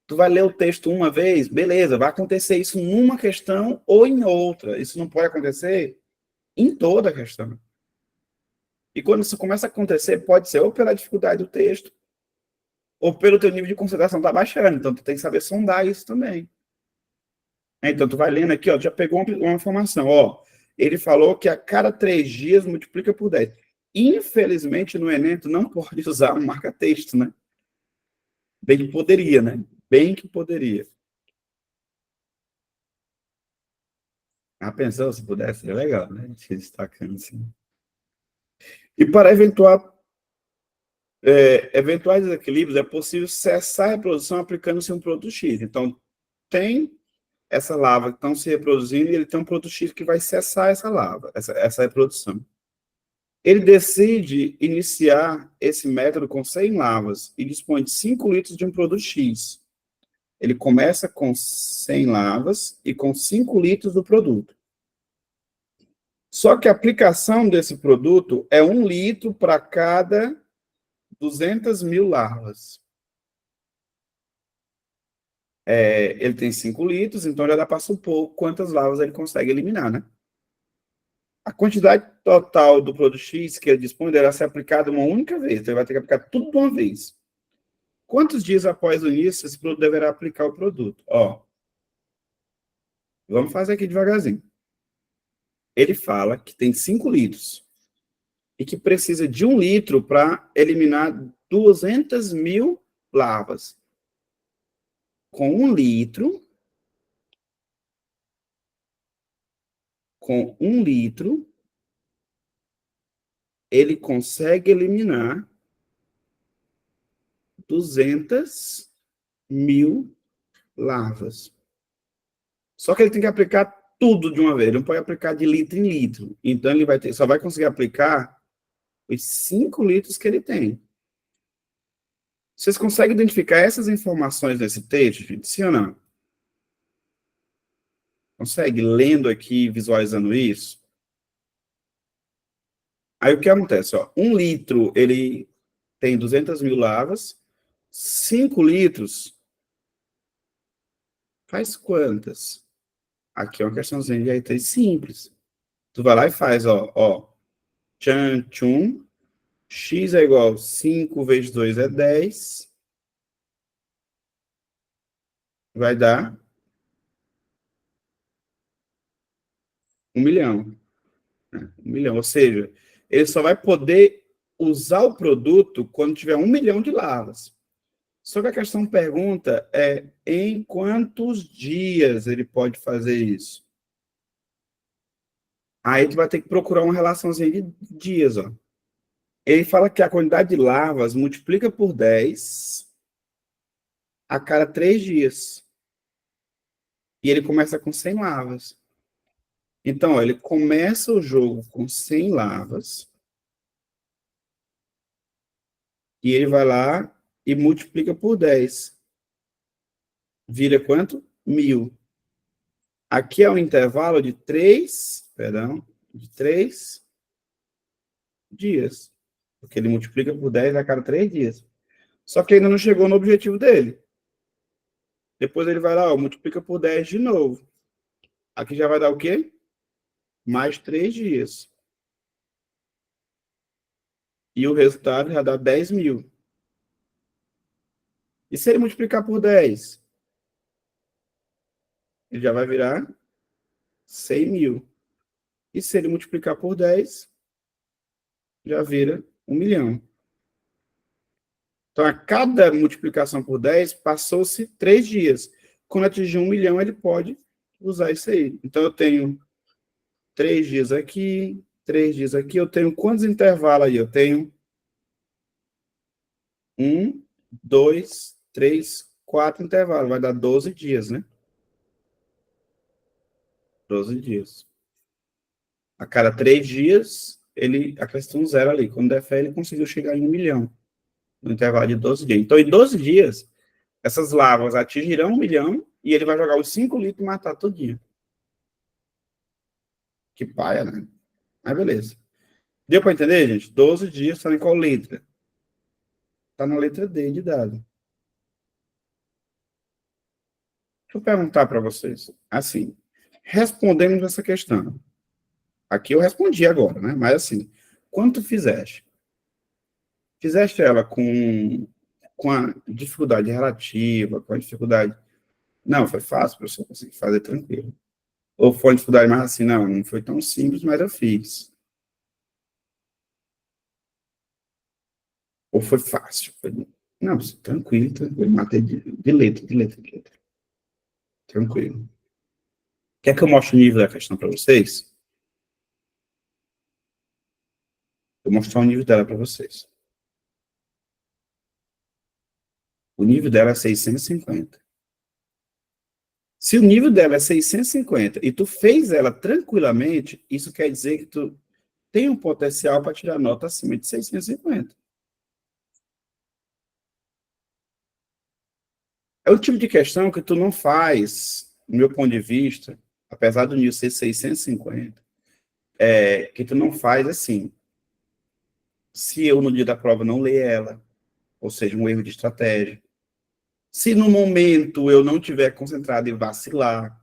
Tu vai ler o texto uma vez, beleza, vai acontecer isso numa questão ou em outra. Isso não pode acontecer em toda a questão. E quando isso começa a acontecer, pode ser ou pela dificuldade do texto, ou pelo teu nível de concentração tá baixando. Então, tu tem que saber sondar isso também. Então, tu vai lendo aqui, ó, já pegou uma informação, ó. Ele falou que a cada 3 dias multiplica por 10. Infelizmente, no Enem, tu não pode usar um marca-texto, né? Bem que poderia, né? Bem que poderia. A pensão, se pudesse, é legal, né? Se destacando assim. E para eventuais desequilíbrios, é possível cessar a reprodução aplicando-se um produto X. Então, tem essa lava que estão se reproduzindo e ele tem um produto X que vai cessar essa lava, essa reprodução. Ele decide iniciar esse método com 100 lavas e dispõe de 5 litros de um produto X. Ele começa com 100 lavas e com 5 litros do produto. Só que a aplicação desse produto é 1 litro para cada 200 mil larvas. Ele tem 5 litros, então já dá para supor quantas larvas ele consegue eliminar, né? A quantidade total do produto X que ele dispõe deverá ser aplicada uma única vez, então ele vai ter que aplicar tudo de uma vez. Quantos dias após o início esse produto deverá aplicar o produto? Ó, vamos fazer aqui devagarzinho. ele fala que tem 5 litros e que precisa de 1 litro para eliminar 200 mil larvas. Com 1 litro, ele consegue eliminar 200 mil larvas. Só que ele tem que aplicar tudo de uma vez, ele não pode aplicar de litro em litro. Então, ele só vai conseguir aplicar os 5 litros que ele tem. Vocês conseguem identificar essas informações nesse texto, gente? Sim ou não? Consegue? Lendo aqui, visualizando isso? Aí, o que acontece? Ó, 1 litro, ele tem 200 mil larvas. 5 litros, faz quantas? Aqui é uma questãozinha de RT simples. Tu vai lá e faz, ó. Tchan, tchum. X é igual a 5 vezes 2 é 10. Vai dar 1 milhão. 1 milhão. Ou seja, ele só vai poder usar o produto quando tiver 1 milhão de larvas. Só que a questão pergunta é em quantos dias ele pode fazer isso? Aí tu vai ter que procurar uma relaçãozinha de dias, ó. Ele fala que a quantidade de larvas multiplica por 10 a cada 3 dias. E ele começa com 100 larvas. Então, ó, ele começa o jogo com 100 larvas. E ele vai lá e multiplica por 10. Vira quanto? 1000. Aqui é um intervalo de 3 dias. Porque ele multiplica por 10 a cada 3 dias. Só que ainda não chegou no objetivo dele. Depois ele vai lá, ó, multiplica por 10 de novo. Aqui já vai dar o quê? Mais 3 dias. E o resultado já dá 10 mil. E se ele multiplicar por 10? Ele já vai virar 100 mil. E se ele multiplicar por 10, já vira 1 milhão. Então, a cada multiplicação por 10, passou-se 3 dias. Quando atingir 1 milhão, ele pode usar isso aí. Então, eu tenho 3 dias aqui, 3 dias aqui. Eu tenho quantos intervalos aí? Eu tenho 1, 2, 3, 4 intervalos. Vai dar 12 dias, né? 12 dias. A cada 3 dias, ele acrescenta um zero ali. Quando der fé, ele conseguiu chegar em 1 milhão. No intervalo de 12 dias. Então, em 12 dias, essas larvas atingirão 1 milhão e ele vai jogar os 5 litros e matar todo dia. Que paia, né? Mas beleza. Deu para entender, gente? 12 dias, está em qual letra? Está na letra D de dado. Deixa eu perguntar para vocês. Assim, respondemos essa questão. Aqui eu respondi agora, né? Mas assim, quanto fizeste? Fizeste ela com a dificuldade relativa, com a dificuldade... Não, foi fácil, professor, consegui fazer tranquilo. Ou foi uma dificuldade mais assim, não foi tão simples, mas eu fiz. Ou foi fácil? Não, tranquilo, matei de letra. Tranquilo. Quer que eu mostre o nível da questão para vocês? Vou mostrar o nível dela para vocês. O nível dela é 650. Se o nível dela é 650 e tu fez ela tranquilamente, isso quer dizer que tu tem um potencial para tirar nota acima de 650. É o tipo de questão que tu não faz, do meu ponto de vista, apesar do nível ser 650, que tu não faz assim. Se eu, no dia da prova, não ler ela, ou seja, um erro de estratégia. Se no momento eu não tiver concentrado e vacilar,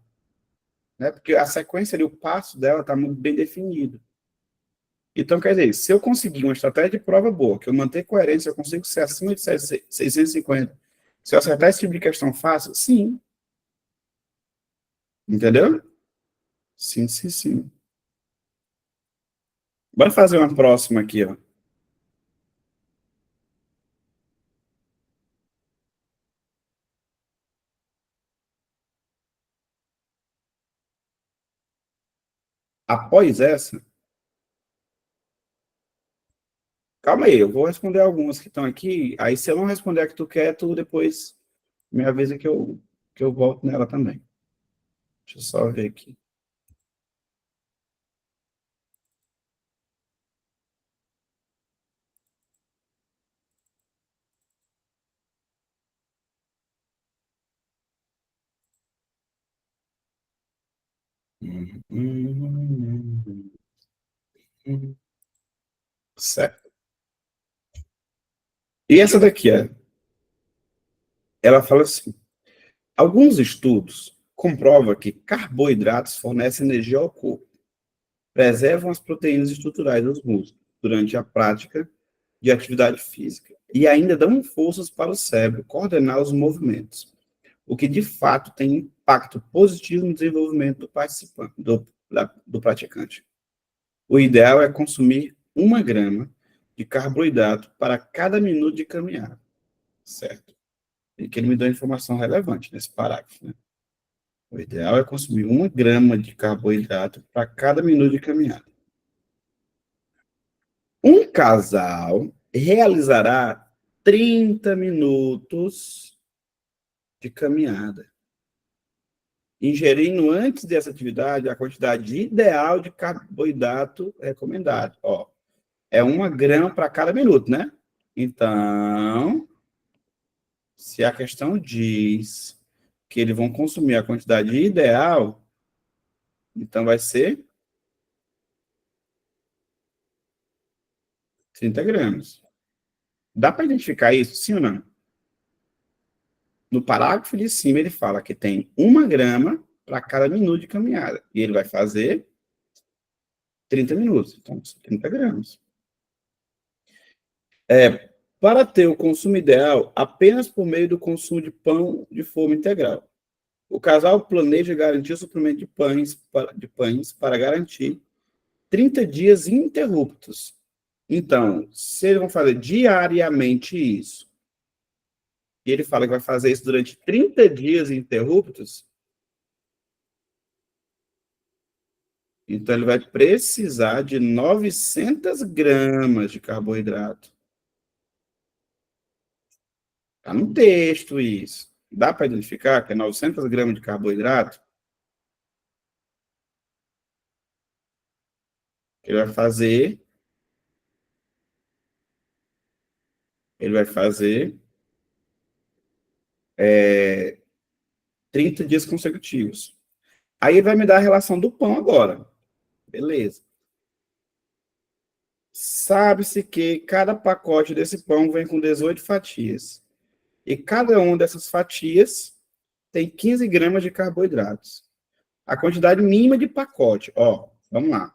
né? Porque a sequência ali, o passo dela está muito bem definido. Então, quer dizer, se eu conseguir uma estratégia de prova boa, que eu manter coerência, eu consigo ser acima de 650. Se eu acertar esse tipo de questão fácil, sim. Entendeu? Sim. Bora fazer uma próxima aqui, ó. Após essa, calma aí, eu vou responder algumas que estão aqui. Aí, se eu não responder a que tu quer, tu depois me avisa que eu volto nela também. Deixa eu só ver aqui. Certo. E essa daqui, ela fala assim: alguns estudos comprovam que carboidratos fornecem energia ao corpo, preservam as proteínas estruturais dos músculos durante a prática de atividade física e ainda dão forças para o cérebro coordenar os movimentos, o que de fato tem impacto positivo no desenvolvimento do participante, do praticante. O ideal é consumir 1 grama de carboidrato para cada minuto de caminhada, certo? E que ele me deu informação relevante nesse parágrafo, né? O ideal é consumir 1 grama de carboidrato para cada minuto de caminhada. Um casal realizará 30 minutos de caminhada, ingerindo antes dessa atividade a quantidade ideal de carboidrato recomendado. Ó, é 1 grama para cada minuto, né? Então, se a questão diz que eles vão consumir a quantidade ideal, então vai ser 30 gramas. Dá para identificar isso, sim ou não? No parágrafo de cima, ele fala que tem 1 grama para cada minuto de caminhada. E ele vai fazer 30 minutos. Então, 30 gramas. Para ter o consumo ideal, apenas por meio do consumo de pão de forma integral. O casal planeja garantir o suprimento de pães para garantir 30 dias ininterruptos. Então, se eles vão fazer diariamente isso, e ele fala que vai fazer isso durante 30 dias ininterruptos, então ele vai precisar de 900 gramas de carboidrato. Está no texto isso. Dá para identificar que é 900 gramas de carboidrato? Ele vai fazer. Ele vai fazer 30 dias consecutivos. Aí vai me dar a relação do pão agora. Beleza. Sabe-se que cada pacote desse pão vem com 18 fatias. E cada uma dessas fatias tem 15 gramas de carboidratos. A quantidade mínima de pacote, ó, vamos lá.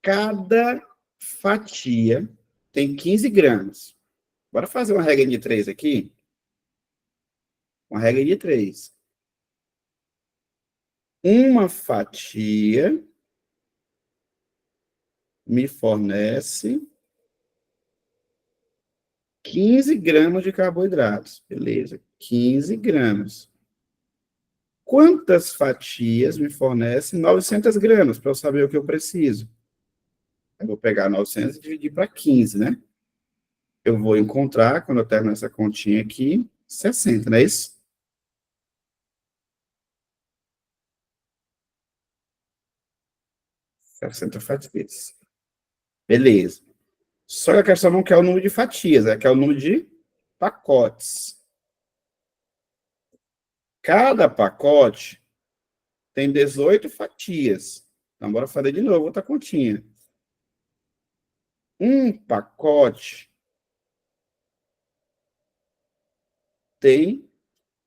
Cada fatia tem 15 gramas. Bora fazer uma regra de 3 aqui? Uma regra de 3. Uma fatia me fornece 15 gramas de carboidratos. Beleza, 15 gramas. Quantas fatias me fornecem 900 gramas, para eu saber o que eu preciso? Eu vou pegar 900 e dividir para 15, né? Eu vou encontrar, quando eu terminar essa continha aqui, 60, não é isso? 60 fatias. Beleza. Só que a questão não quer o número de fatias, quer o número de pacotes. Cada pacote tem 18 fatias. Então, bora fazer de novo outra continha. Um pacote tem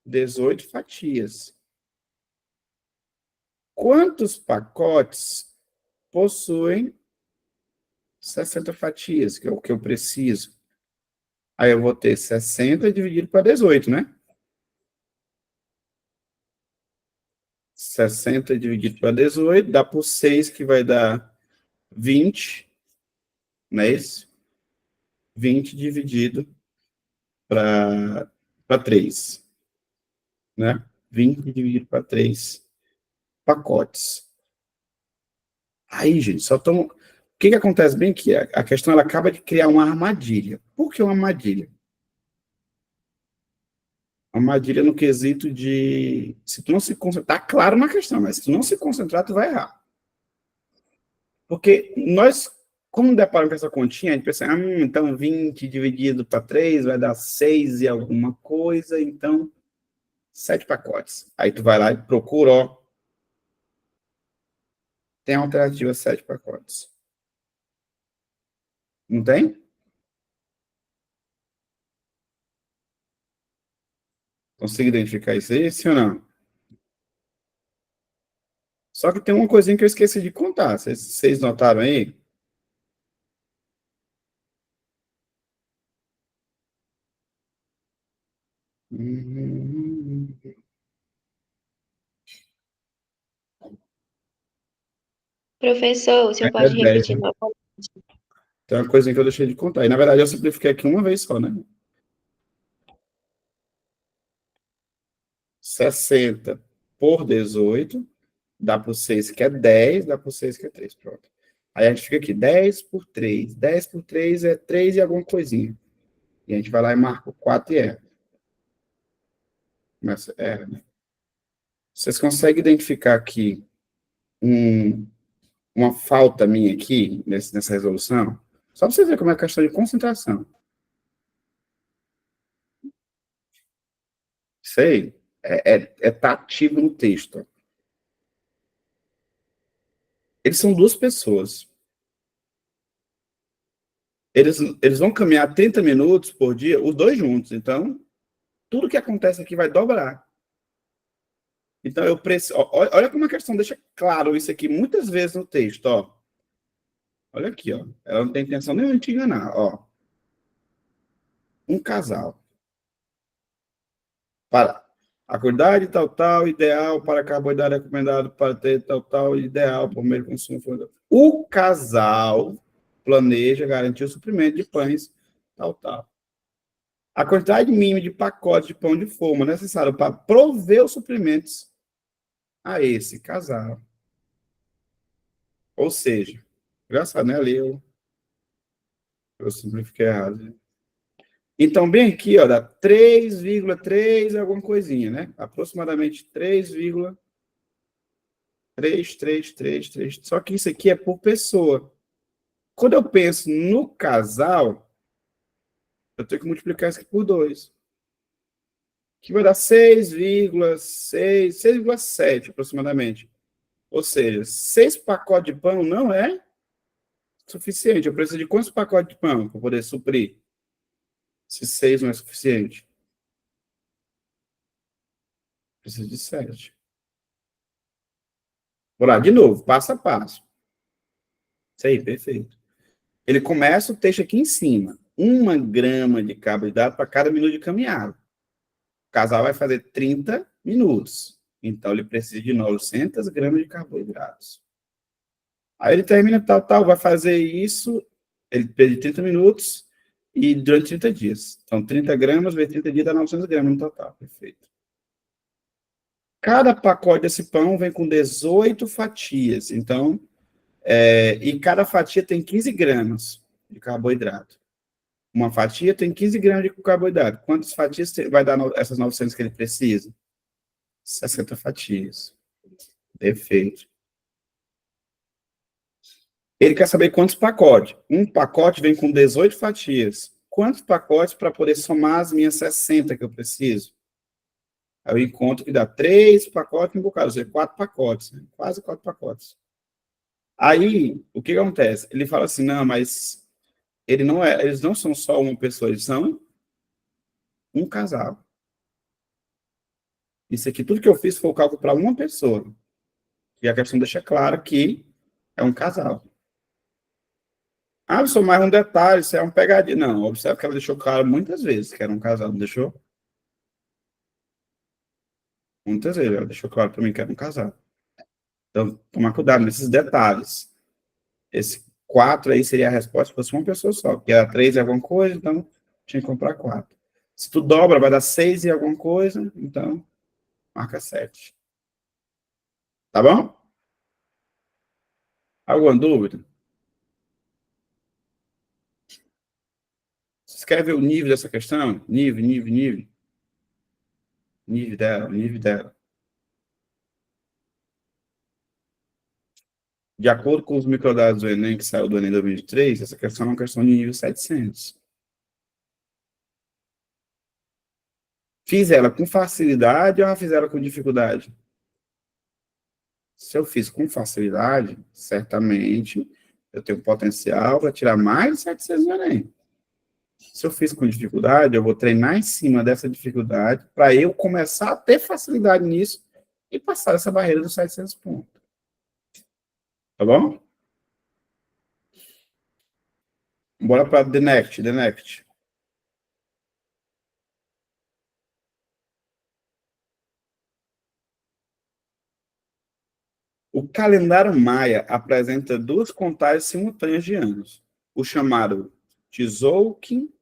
18 fatias. Quantos pacotes possuem 60 fatias, que é o que eu preciso? Aí eu vou ter 60 dividido para 18, né? 60 dividido para 18, dá por 6, que vai dar 20, não é isso? 20 dividido para 3, né? 20 dividido para 3 pacotes. Aí, gente, só estão... O que acontece bem aqui? A questão, ela acaba de criar uma armadilha. Por que uma armadilha? Uma armadilha no quesito de... Se tu não se concentrar... Tá claro na questão, mas se tu não se concentrar, tu vai errar. Porque nós, como deparamos com essa continha, a gente pensa, então 20 dividido para 3 vai dar 6 e alguma coisa, então 7 pacotes. Aí tu vai lá e procura, ó, tem a alternativa 7 pacotes. Não tem? Consigo identificar isso aí, sim ou não? Só que tem uma coisinha que eu esqueci de contar. Vocês notaram aí? Hum,
Professor, o senhor
É
pode
10,
repetir
né?
novamente?
Tem uma coisinha que eu deixei de contar. E, na verdade, eu simplifiquei aqui uma vez só, né? 60 por 18 dá por 6, que é 10, dá por 6, que é 3. Pronto. Aí a gente fica aqui, 10 por 3. 10 por 3 é 3 e alguma coisinha. E a gente vai lá e marca o 4 e erra. Mas erra, né? Vocês conseguem identificar aqui um, uma falta minha aqui, nessa resolução? Só para você ver como é questão de concentração. Isso aí tá ativo no texto. Eles são duas pessoas. Eles vão caminhar 30 minutos por dia, os dois juntos. Então, tudo que acontece aqui vai dobrar. Então, eu preciso. Olha como a questão deixa claro isso aqui muitas vezes no texto. Ó. Olha aqui, ó. Ela não tem intenção nenhuma de te enganar. Ó. Um casal. Para a quantidade tal, ideal para carboidrato recomendado para ter tal, ideal por meio de consumo. O casal planeja garantir o suprimento de pães, tal. A quantidade mínima de pacotes de pão de forma necessária para prover os suprimentos a esse casal. Ou seja, engraçado, né? Ali eu simplifiquei errado. Né? Então, bem aqui, ó, dá 3,3 alguma coisinha, né? Aproximadamente 3,333. Só que isso aqui é por pessoa. Quando eu penso no casal, eu tenho que multiplicar isso aqui por 2. Que vai dar 6,6, 6,7 aproximadamente. Ou seja, 6 pacotes de pão não é suficiente. Eu preciso de quantos pacotes de pão para poder suprir? Se 6 não é suficiente. Preciso de 7. Vou lá, de novo, passo a passo. Isso aí, perfeito. Ele começa o texto aqui em cima. 1 grama de carboidrato para cada minuto de caminhada. O casal vai fazer 30 minutos. Então, ele precisa de 900 gramas de carboidratos. Aí ele termina tal, vai fazer isso, ele pede 30 minutos e durante 30 dias. Então, 30 gramas vezes 30 dias dá 900 gramas no total. Perfeito. Cada pacote desse pão vem com 18 fatias. Então, e cada fatia tem 15 gramas de carboidrato. Uma fatia tem 15 gramas de carboidrato. Quantas fatias vai dar essas 900 que ele precisa? 60 fatias. Perfeito. Ele quer saber quantos pacotes. Um pacote vem com 18 fatias. Quantos pacotes para poder somar as minhas 60 que eu preciso? Aí eu encontro que dá 3 pacotes e um bocado, ou seja, 4 pacotes. Né? Quase 4 pacotes. Aí, o que acontece? Ele fala assim, não, mas eles não são só uma pessoa, eles são um casal. Isso aqui, tudo que eu fiz foi o cálculo para uma pessoa. E a questão deixa claro que é um casal. Ah, só mais um detalhe, isso é um pegadinho. Não, observe que ela deixou claro muitas vezes que era um casal, não deixou? Muitas vezes, ela deixou claro para mim que era um casal. Então, tomar cuidado nesses detalhes. Esse 4 aí seria a resposta se fosse uma pessoa só, porque era 3 e alguma coisa, então tinha que comprar 4. Se tu dobra, vai dar 6 e alguma coisa, então marca 7. Tá bom? Alguma dúvida? Vocês querem ver o nível dessa questão? Nível. Nível dela. De acordo com os microdados do Enem, que saiu do Enem 2023, essa questão é uma questão de nível 700. Fiz ela com facilidade ou fiz ela com dificuldade? Se eu fiz com facilidade, certamente eu tenho potencial para tirar mais de 700 no Enem. Se eu fiz com dificuldade, eu vou treinar em cima dessa dificuldade para eu começar a ter facilidade nisso e passar essa barreira dos 700 pontos. Tá bom? Bora para the next. O calendário maia apresenta duas contagens simultâneas de anos. O chamado Tzolk'in,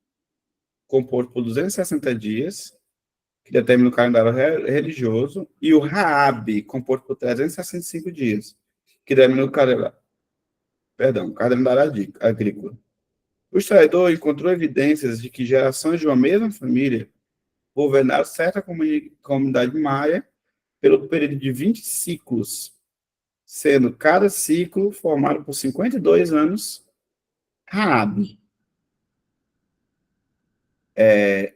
composto por 260 dias, que determina o calendário religioso, e o Raab, composto por 365 dias, que determina o calendário agrícola. O historiador encontrou evidências de que gerações de uma mesma família governaram certa comunidade maia pelo período de 20 ciclos, sendo cada ciclo formado por 52 anos Raab.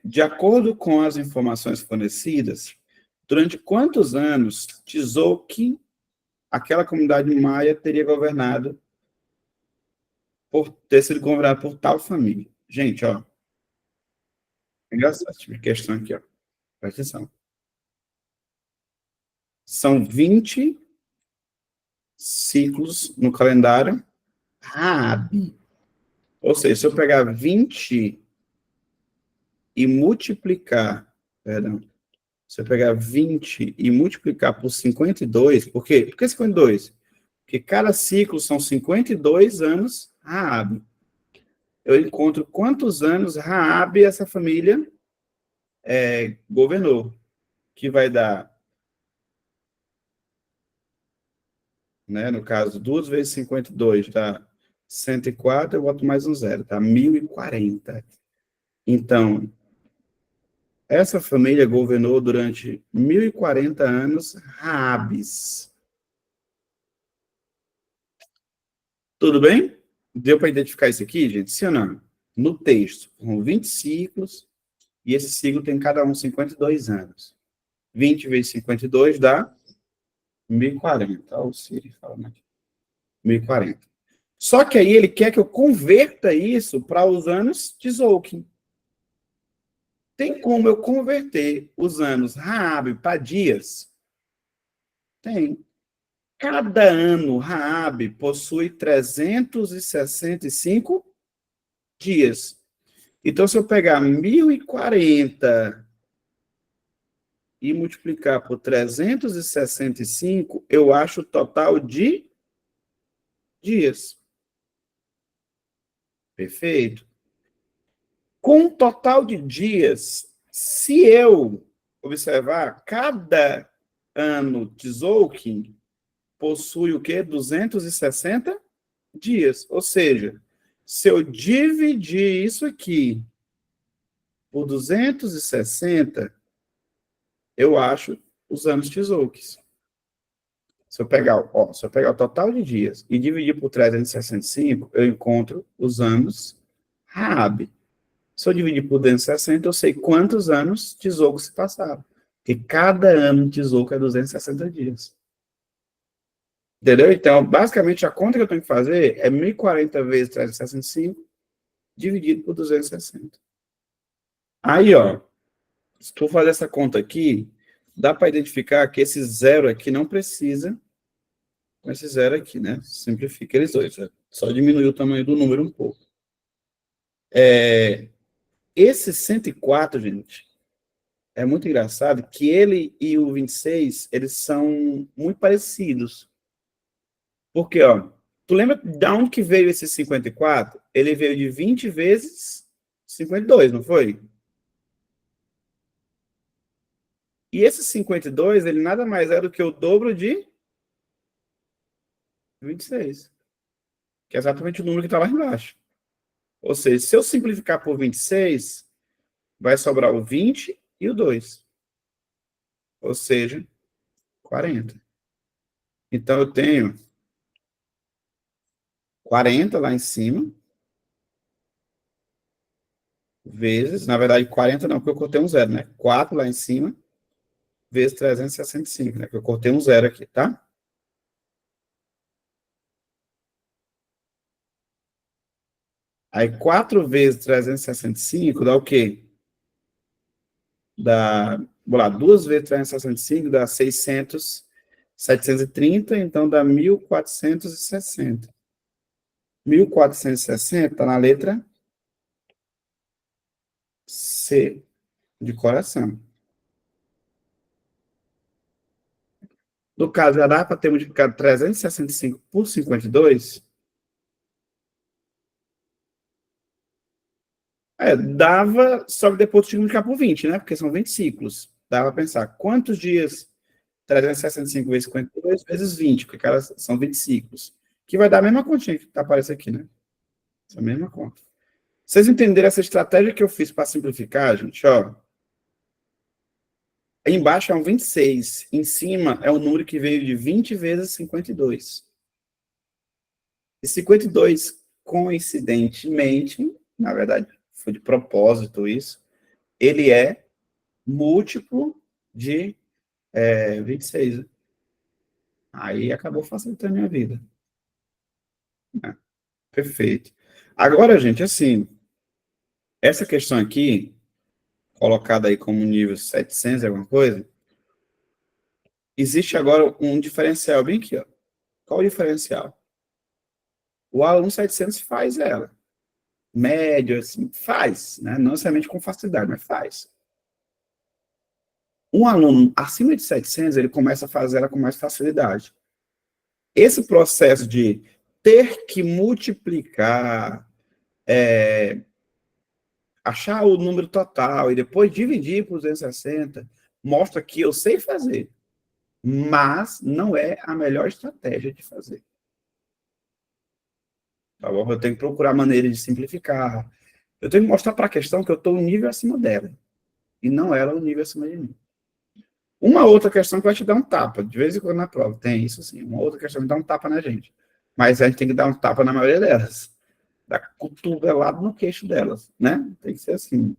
De acordo com as informações fornecidas, durante quantos anos Tzolk'in, aquela comunidade maia, teria sido governada por tal família? Gente, ó, engraçado, tive questão aqui, ó. Presta atenção. São 20 ciclos no calendário Raab. Ou seja, se eu pegar 20 e multiplicar, se eu pegar 20 e multiplicar por 52, por quê? Por que 52? Porque cada ciclo são 52 anos Raab. Eu encontro quantos anos Raab essa família governou, que vai dar, né, no caso, 2 vezes 52 dá 104, eu boto mais um zero, tá? 1040. Então, essa família governou durante 1040 anos Raabes. Tudo bem? Deu para identificar isso aqui, gente? Sim ou não? No texto, com 20 ciclos, e esse ciclo tem cada um 52 anos. 20 vezes 52 dá 1040. Olha o Siri falando aqui. 1040. Só que aí ele quer que eu converta isso para os anos Tzolk'in. Tem como eu converter os anos Raab para dias? Tem. Cada ano Raab possui 365 dias. Então, se eu pegar 1040 e multiplicar por 365, eu acho o total de dias. Perfeito? Com o total de dias, se eu observar, cada ano Tzolk'in possui o quê? 260 dias. Ou seja, se eu dividir isso aqui por 260, eu acho os anos Tzolk'in. Se eu pegar o total de dias e dividir por 365, eu encontro os anos Raab. Se eu dividir por 260, eu sei quantos anos Tzolk'in se passaram. Porque cada ano Tzolk'in é 260 dias. Entendeu? Então, basicamente, a conta que eu tenho que fazer é 1040 vezes 365 dividido por 260. Aí, ó, se tu fazer essa conta aqui, dá para identificar que esse zero aqui não precisa com esse zero aqui, né? Simplifica eles dois. Só diminui o tamanho do número um pouco. Esse 104, gente, é muito engraçado que ele e o 26, eles são muito parecidos. Porque, ó, Tu lembra de onde que veio esse 54? Ele veio de 20 vezes 52, não foi? E esse 52, ele nada mais é do que o dobro de 26, que é exatamente o número que está lá embaixo. Ou seja, se eu simplificar por 26, vai sobrar o 20 e o 2. Ou seja, 40. Então, eu tenho 40 lá em cima, vezes, na verdade, 40 não, porque eu cortei um zero, né? 4 lá em cima, vezes 365, né? Porque eu cortei um zero aqui, tá? Aí, 4 vezes 365 dá o quê? Dá, vou lá, 2 vezes 365 dá 600, 730, então dá 1460. 1460 está na letra C, de coração. No caso, já dá para ter multiplicado 365 por 52? Dava, só que depois tinha que multiplicar por 20, né? Porque são 20 ciclos. Dava para pensar, quantos dias 365 vezes 52 vezes 20, porque cara, são 20 ciclos. Que vai dar a mesma continha que está aparecendo aqui, né? Essa mesma conta. Vocês entenderam essa estratégia que eu fiz para simplificar, gente? Ó, aí embaixo é um 26. Em cima é o número que veio de 20 vezes 52. E 52, coincidentemente, na verdade, foi de propósito isso, ele é múltiplo de 26. Aí acabou facilitando a minha vida. Perfeito. Agora, gente, assim, essa questão aqui, colocada aí como nível 700, alguma coisa, existe agora um diferencial bem aqui, ó. Qual o diferencial? O aluno 700 faz ela. Médio, assim, faz, né? Não necessariamente com facilidade, mas faz. Um aluno acima de 700, ele começa a fazer ela com mais facilidade. Esse processo de ter que multiplicar, achar o número total e depois dividir por 260, mostra que eu sei fazer, mas não é a melhor estratégia de fazer. Tá bom? Eu tenho que procurar maneiras de simplificar. Eu tenho que mostrar para a questão que eu estou um nível acima dela, e não ela um nível acima de mim. Uma outra questão que vai te dar um tapa, de vez em quando na prova, tem isso sim, uma outra questão que dá um tapa na gente. Mas a gente tem que dar um tapa na maioria delas. Dar cotovelado no queixo delas, né? Tem que ser assim.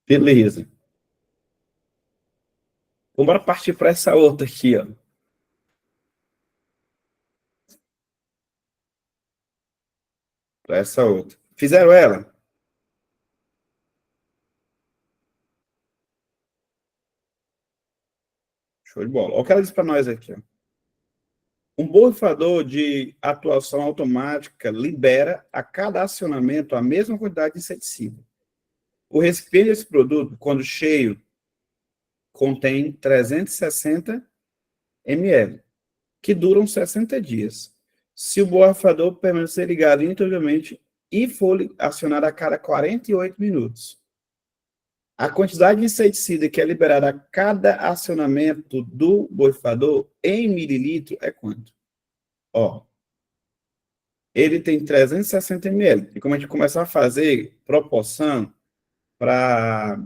Beleza. Vamos partir para essa outra aqui, ó. Para essa outra. Fizeram ela? Show de bola. Olha o que ela diz para nós aqui, ó. Um borrifador de atuação automática libera a cada acionamento a mesma quantidade de inseticida. O recipiente desse produto, quando cheio, contém 360 ml, que duram 60 dias. Se o borrifador permanecer ligado ininterruptamente e for acionado a cada 48 minutos. A quantidade de inseticida que é liberada a cada acionamento do borrifador em mililitro é quanto? Ó, ele tem 360 ml. E como a gente começar a fazer proporção para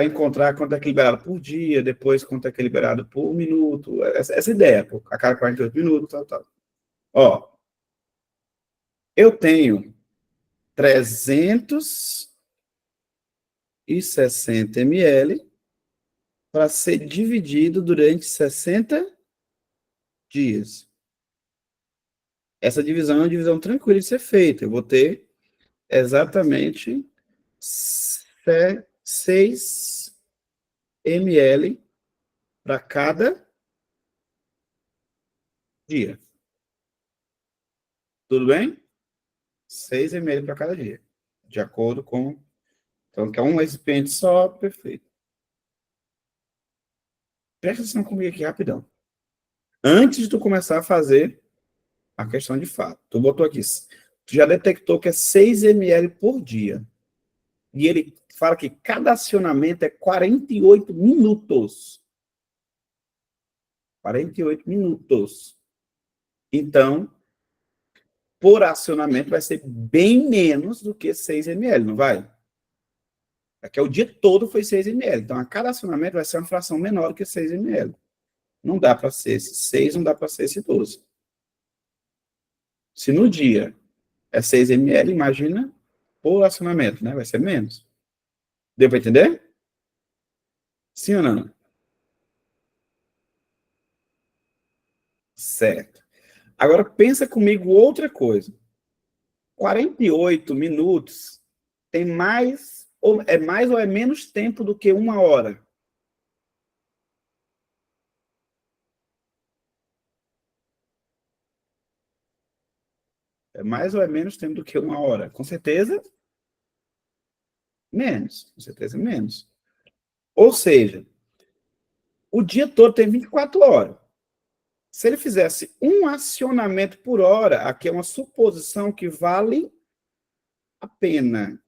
encontrar quanto é que é liberado por dia, depois quanto é que é liberado por minuto, essa ideia, a cada 48 minutos, tal, tal. Ó, eu tenho 360 ml para ser dividido durante 60 dias. Essa divisão é uma divisão tranquila de ser feita. Eu vou ter exatamente 6 ml para cada dia. Tudo bem? 6 ml para cada dia. De acordo com... Então, que é um recipiente só, perfeito. Presta atenção comigo aqui, rapidão. Antes de tu começar a fazer a questão de fato. Tu botou aqui, tu já detectou que é 6 ml por dia. E ele fala que cada acionamento é 48 minutos. 48 minutos. Então, por acionamento vai ser bem menos do que 6 ml, não vai? É que o dia todo foi 6 ml. Então, a cada acionamento vai ser uma fração menor do que 6 ml. Não dá para ser esse 6, não dá para ser esse 12. Se no dia é 6 ml, imagina por acionamento, né? Vai ser menos. Deu para entender? Sim ou não? Certo. Agora pensa comigo outra coisa. 48 minutos tem mais ou é menos tempo do que 1 hora? É mais ou é menos tempo do que 1 hora? Com certeza, menos. Com certeza, menos. Ou seja, o dia todo tem 24 horas. Se ele fizesse um acionamento por hora, aqui é uma suposição que vale a pena.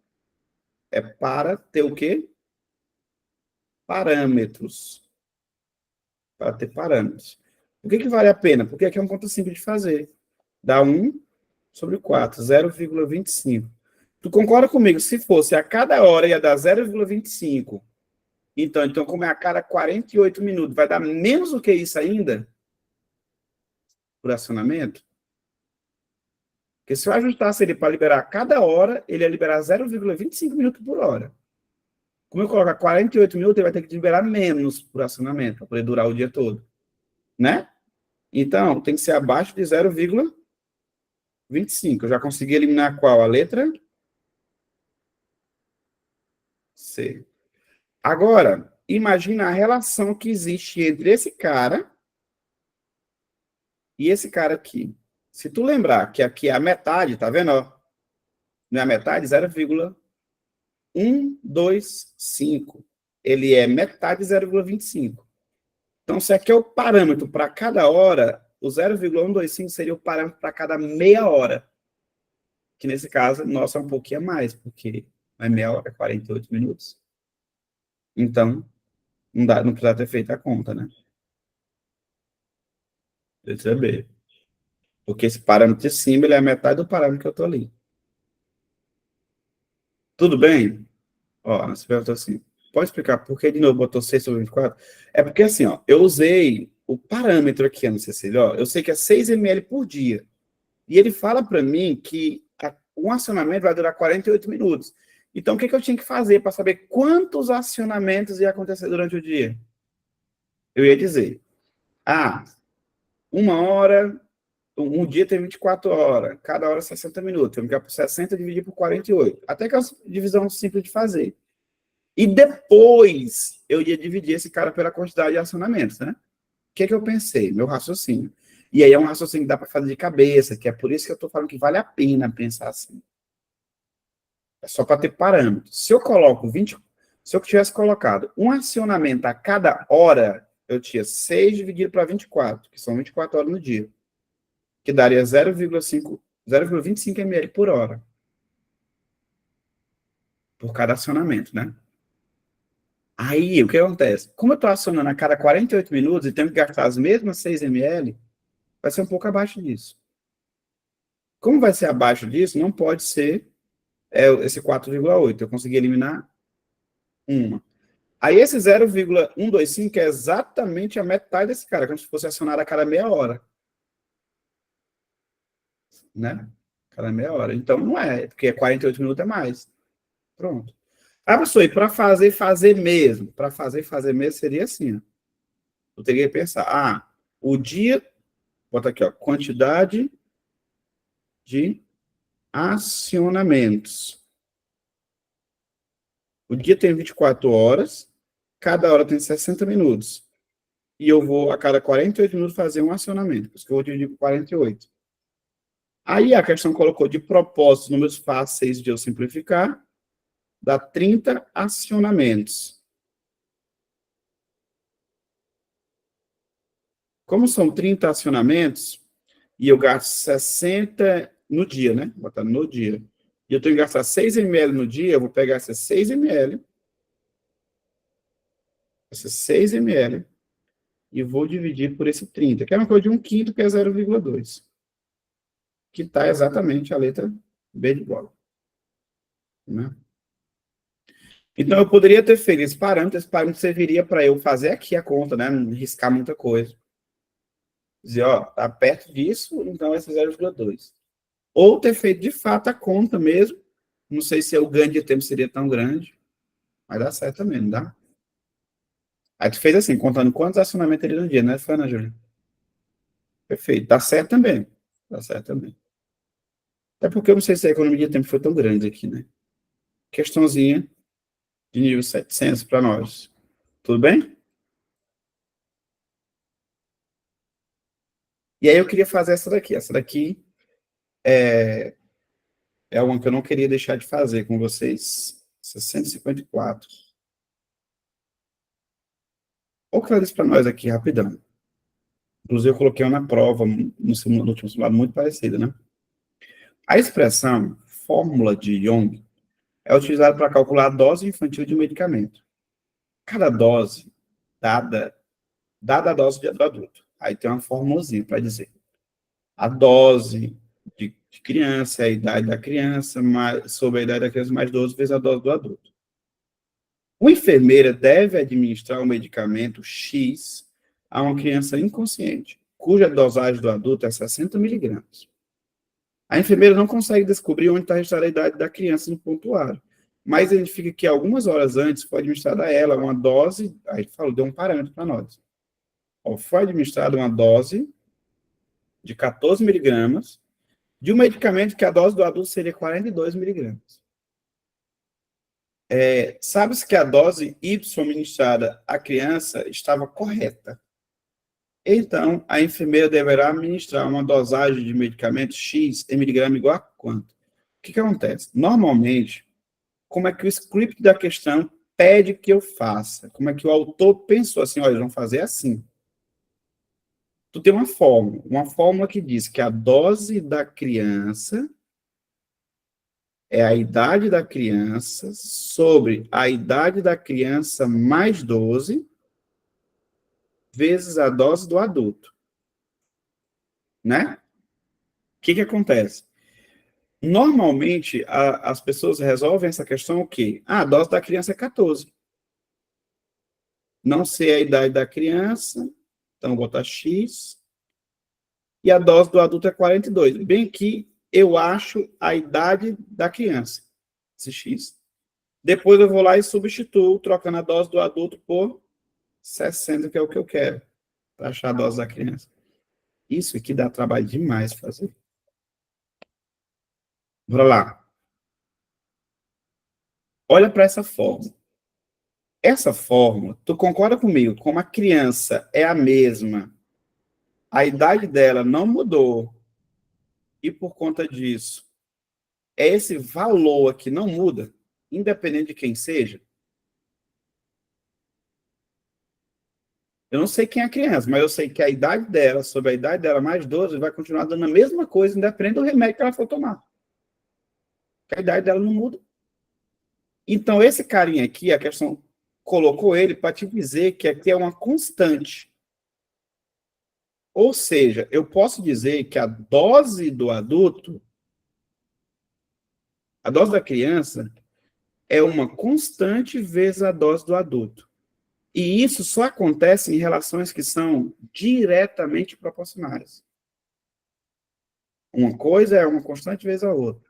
É para ter o quê? Parâmetros. Para ter parâmetros. Por que vale a pena? Porque aqui é uma conta simples de fazer. Dá 1/4, 0,25. Tu concorda comigo? Se fosse a cada hora ia dar 0,25. Então, como é a cada 48 minutos, vai dar menos do que isso ainda? Por acionamento? Porque se eu ajustasse ele para liberar a cada hora, ele ia liberar 0,25 minutos por hora. Como eu colocar 48 minutos, ele vai ter que liberar menos por acionamento, para poder durar o dia todo. Né? Então, tem que ser abaixo de 0,25. Eu já consegui eliminar qual? A letra C. Agora, imagina a relação que existe entre esse cara e esse cara aqui. Se tu lembrar que aqui é a metade, tá vendo? Ó? Não é a metade? 0,125. Ele é metade de 0,25. Então, se aqui é o parâmetro para cada hora, o 0,125 seria o parâmetro para cada meia hora. Que nesse caso, nossa, é um pouquinho a mais, porque não é meia hora, é 48 minutos. Então, não precisa ter feito a conta, né? Letra B. Porque esse parâmetro de cima, ele é a metade do parâmetro que eu estou ali. Tudo bem? Ó, você perguntou assim, pode explicar por que de novo botou 6/24? É porque assim, ó, eu usei o parâmetro aqui, Ana Cecília, ó, eu sei que é 6 ml por dia. E ele fala para mim que um acionamento vai durar 48 minutos. Então, o que eu tinha que fazer para saber quantos acionamentos ia acontecer durante o dia? Eu ia dizer, 1 hora, um dia tem 24 horas, cada hora 60 minutos. Eu vou por 60 dividir por 48. Até que é uma divisão simples de fazer. E depois eu ia dividir esse cara pela quantidade de acionamentos, né? O que eu pensei? Meu raciocínio. E aí é um raciocínio que dá para fazer de cabeça, que é por isso que eu estou falando que vale a pena pensar assim. É só para ter parâmetros. Se eu tivesse colocado um acionamento a cada hora, eu tinha 6 dividido para 24, que são 24 horas no dia, que daria 0,25 ml por hora. Por cada acionamento, né? Aí, o que acontece? Como eu estou acionando a cada 48 minutos e tenho que gastar as mesmas 6 ml, vai ser um pouco abaixo disso. Como vai ser abaixo disso, não pode ser esse 4,8. Eu consegui eliminar uma. Aí esse 0,125 é exatamente a metade desse cara, como se fosse acionado a cada meia hora. Né? Cada meia hora. Então não é, porque 48 minutos é mais. Pronto. Professor, e para fazer mesmo? Para fazer mesmo seria assim, ó. Eu teria que pensar, o dia, bota aqui, ó, quantidade de acionamentos. O dia tem 24 horas, cada hora tem 60 minutos. E eu vou, a cada 48 minutos, fazer um acionamento. Por isso que eu vou dividir por 48. Aí a questão colocou de propósito, números fáceis de eu simplificar, dá 30 acionamentos. Como são 30 acionamentos, e eu gasto 60 no dia, né? Vou botar no dia. E eu tenho que gastar 6 ml no dia, eu vou pegar essas 6 ml, e vou dividir por esse 30, que é uma coisa de 1/5, que é 0,2. Que está exatamente a letra B de bola. Né? Então, eu poderia ter feito esse parâmetro serviria para eu fazer aqui a conta, né? Não riscar muita coisa. Dizer, ó, tá perto disso, então vai ser 0,2. Ou ter feito, de fato, a conta mesmo. Não sei se o ganho de tempo seria tão grande, mas dá certo também, não dá? Aí tu fez assim, contando quantos acionamentos teria no dia, né, Ana Júlia? Perfeito. Dá certo também. Dá certo também. Até porque eu não sei se a economia de tempo foi tão grande aqui, né? Questãozinha de nível 700 para nós. Tudo bem? E aí eu queria fazer essa daqui. Essa daqui é uma que eu não queria deixar de fazer com vocês. 654. Olha o que ela disse para nós aqui, rapidão. Inclusive, eu coloquei uma na prova, no último simulado, muito parecida, né? A expressão fórmula de Young é utilizada para calcular a dose infantil de um medicamento. Cada dose dada a dose do adulto. Aí tem uma formulazinha para dizer. A dose de criança é a idade da criança, sobre a idade da criança, mais 12 vezes a dose do adulto. Uma enfermeira deve administrar o medicamento X a uma criança inconsciente, cuja dosagem do adulto é 60 miligramas. A enfermeira não consegue descobrir onde está registrada a idade da criança no pontuário, mas identifica que algumas horas antes foi administrada a ela uma dose, aí falou, deu um parâmetro para nós. Foi administrada uma dose de 14 miligramas de um medicamento que a dose do adulto seria 42 miligramas. Sabe-se que a dose Y ministrada à criança estava correta. Então, a enfermeira deverá administrar uma dosagem de medicamento X em miligrama igual a quanto? O que acontece? Normalmente, como é que o script da questão pede que eu faça? Como é que o autor pensou assim, olha, eles vão fazer assim. Tu tem uma fórmula que diz que a dose da criança é a idade da criança sobre a idade da criança mais 12 vezes a dose do adulto. Né? O que acontece? Normalmente, as pessoas resolvem essa questão o quê? A dose da criança é 14. Não sei a idade da criança, então vou botar X. E a dose do adulto é 42. Bem que eu acho a idade da criança, esse X. Depois eu vou lá e substituo, trocando a dose do adulto por 60, que é o que eu quero, para achar a dose da criança. Isso aqui dá trabalho demais fazer. Bora lá. Olha para essa fórmula. Essa fórmula, tu concorda comigo? Como a criança é a mesma, a idade dela não mudou, e por conta disso, esse valor aqui não muda, independente de quem seja. Eu não sei quem é a criança, mas eu sei que a idade dela, sobre a idade dela mais 12, vai continuar dando a mesma coisa, independente do remédio que ela for tomar. Porque a idade dela não muda. Então, esse carinha aqui, a questão colocou ele para te dizer que aqui é uma constante. Ou seja, eu posso dizer que a dose do adulto, a dose da criança, é uma constante vezes a dose do adulto. E isso só acontece em relações que são diretamente proporcionais. Uma coisa é uma constante vezes a outra.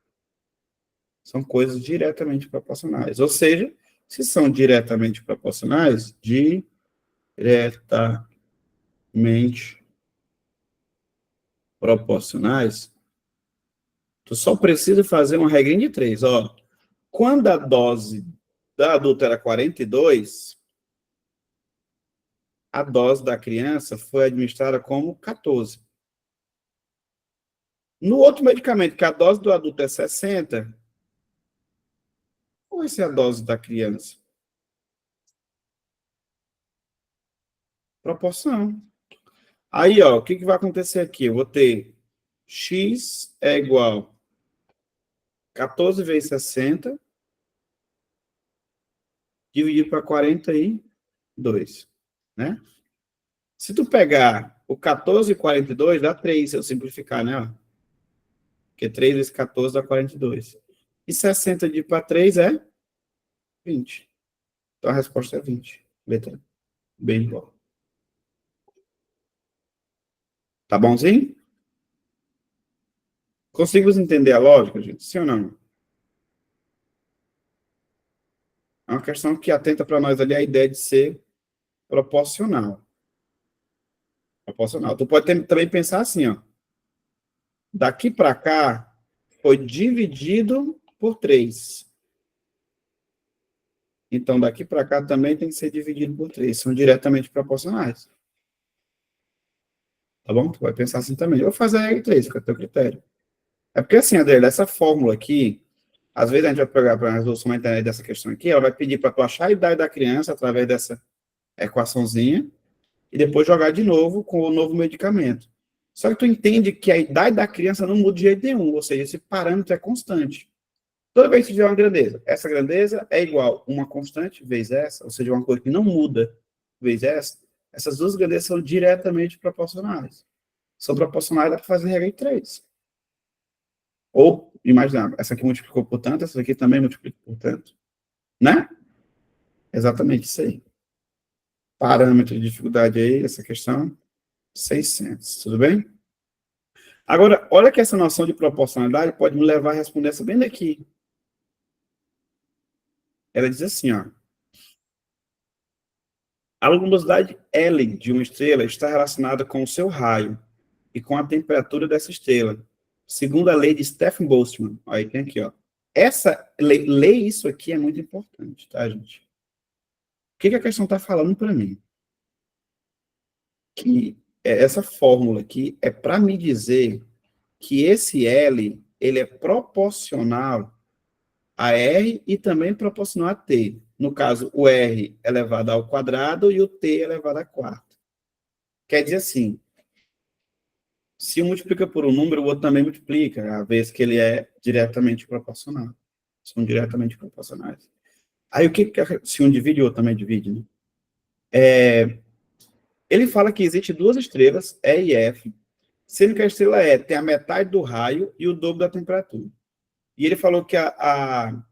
São coisas diretamente proporcionais. Ou seja, se são diretamente proporcionais, tu só precisa fazer uma regrinha de 3. Ó. Quando a dose da adulta era 42, a dose da criança foi administrada como 14. No outro medicamento, que a dose do adulto é 60, qual vai ser a dose da criança? Proporção. Aí, ó, o que vai acontecer aqui? Eu vou ter x é igual a 14 vezes 60, dividido para 42, né? Se tu pegar o 14 e 42, dá 3, se eu simplificar, né? Porque 3 vezes 14 dá 42. E 60 dividido para 3 é 20. Então a resposta é 20. Letra B igual. Tá bonzinho? Conseguimos entender a lógica, gente? Sim ou não? É uma questão que atenta para nós ali a ideia de ser proporcional. Proporcional. Tu pode também pensar assim, ó. Daqui para cá foi dividido por 3. Então, daqui para cá também tem que ser dividido por 3. São diretamente proporcionais. Tá bom? Tu vai pensar assim também. Eu vou fazer a regra 3, fica a teu critério. É porque assim, Adriano, essa fórmula aqui, às vezes a gente vai pegar para a resolução da internet dessa questão aqui, ela vai pedir para tu achar a idade da criança através dessa equaçãozinha e depois jogar de novo com o novo medicamento. Só que tu entende que a idade da criança não muda de jeito nenhum, ou seja, esse parâmetro é constante. Toda vez que tiver uma grandeza, essa grandeza é igual uma constante vezes essa, ou seja, uma coisa que não muda vezes essa, essas duas grandezas são diretamente proporcionais. São proporcionais, dá para fazer regra de 3. Ou, imagina, essa aqui multiplicou por tanto, essa aqui também multiplica por tanto. Né? Exatamente isso aí. Parâmetro de dificuldade aí, essa questão, 600. Tudo bem? Agora, olha que essa noção de proporcionalidade pode me levar a responder essa bem daqui. Ela diz assim, ó. A luminosidade L de uma estrela está relacionada com o seu raio e com a temperatura dessa estrela, segundo a lei de Stephen Boltzmann. Aí tem aqui, ó. Essa lei isso aqui é muito importante, tá, gente? O que a questão está falando para mim? Que essa fórmula aqui é para me dizer que esse L ele é proporcional a R e também proporcional a T. No caso, o R elevado ao quadrado e o T elevado a quarto. Quer dizer assim, se um multiplica por um número, o outro também multiplica, a vez que ele é diretamente proporcional. São diretamente proporcionais. Aí o que se um divide, o outro também divide, né? Ele fala que existe duas estrelas, E e F, sendo que a estrela E tem a metade do raio e o dobro da temperatura. E ele falou que a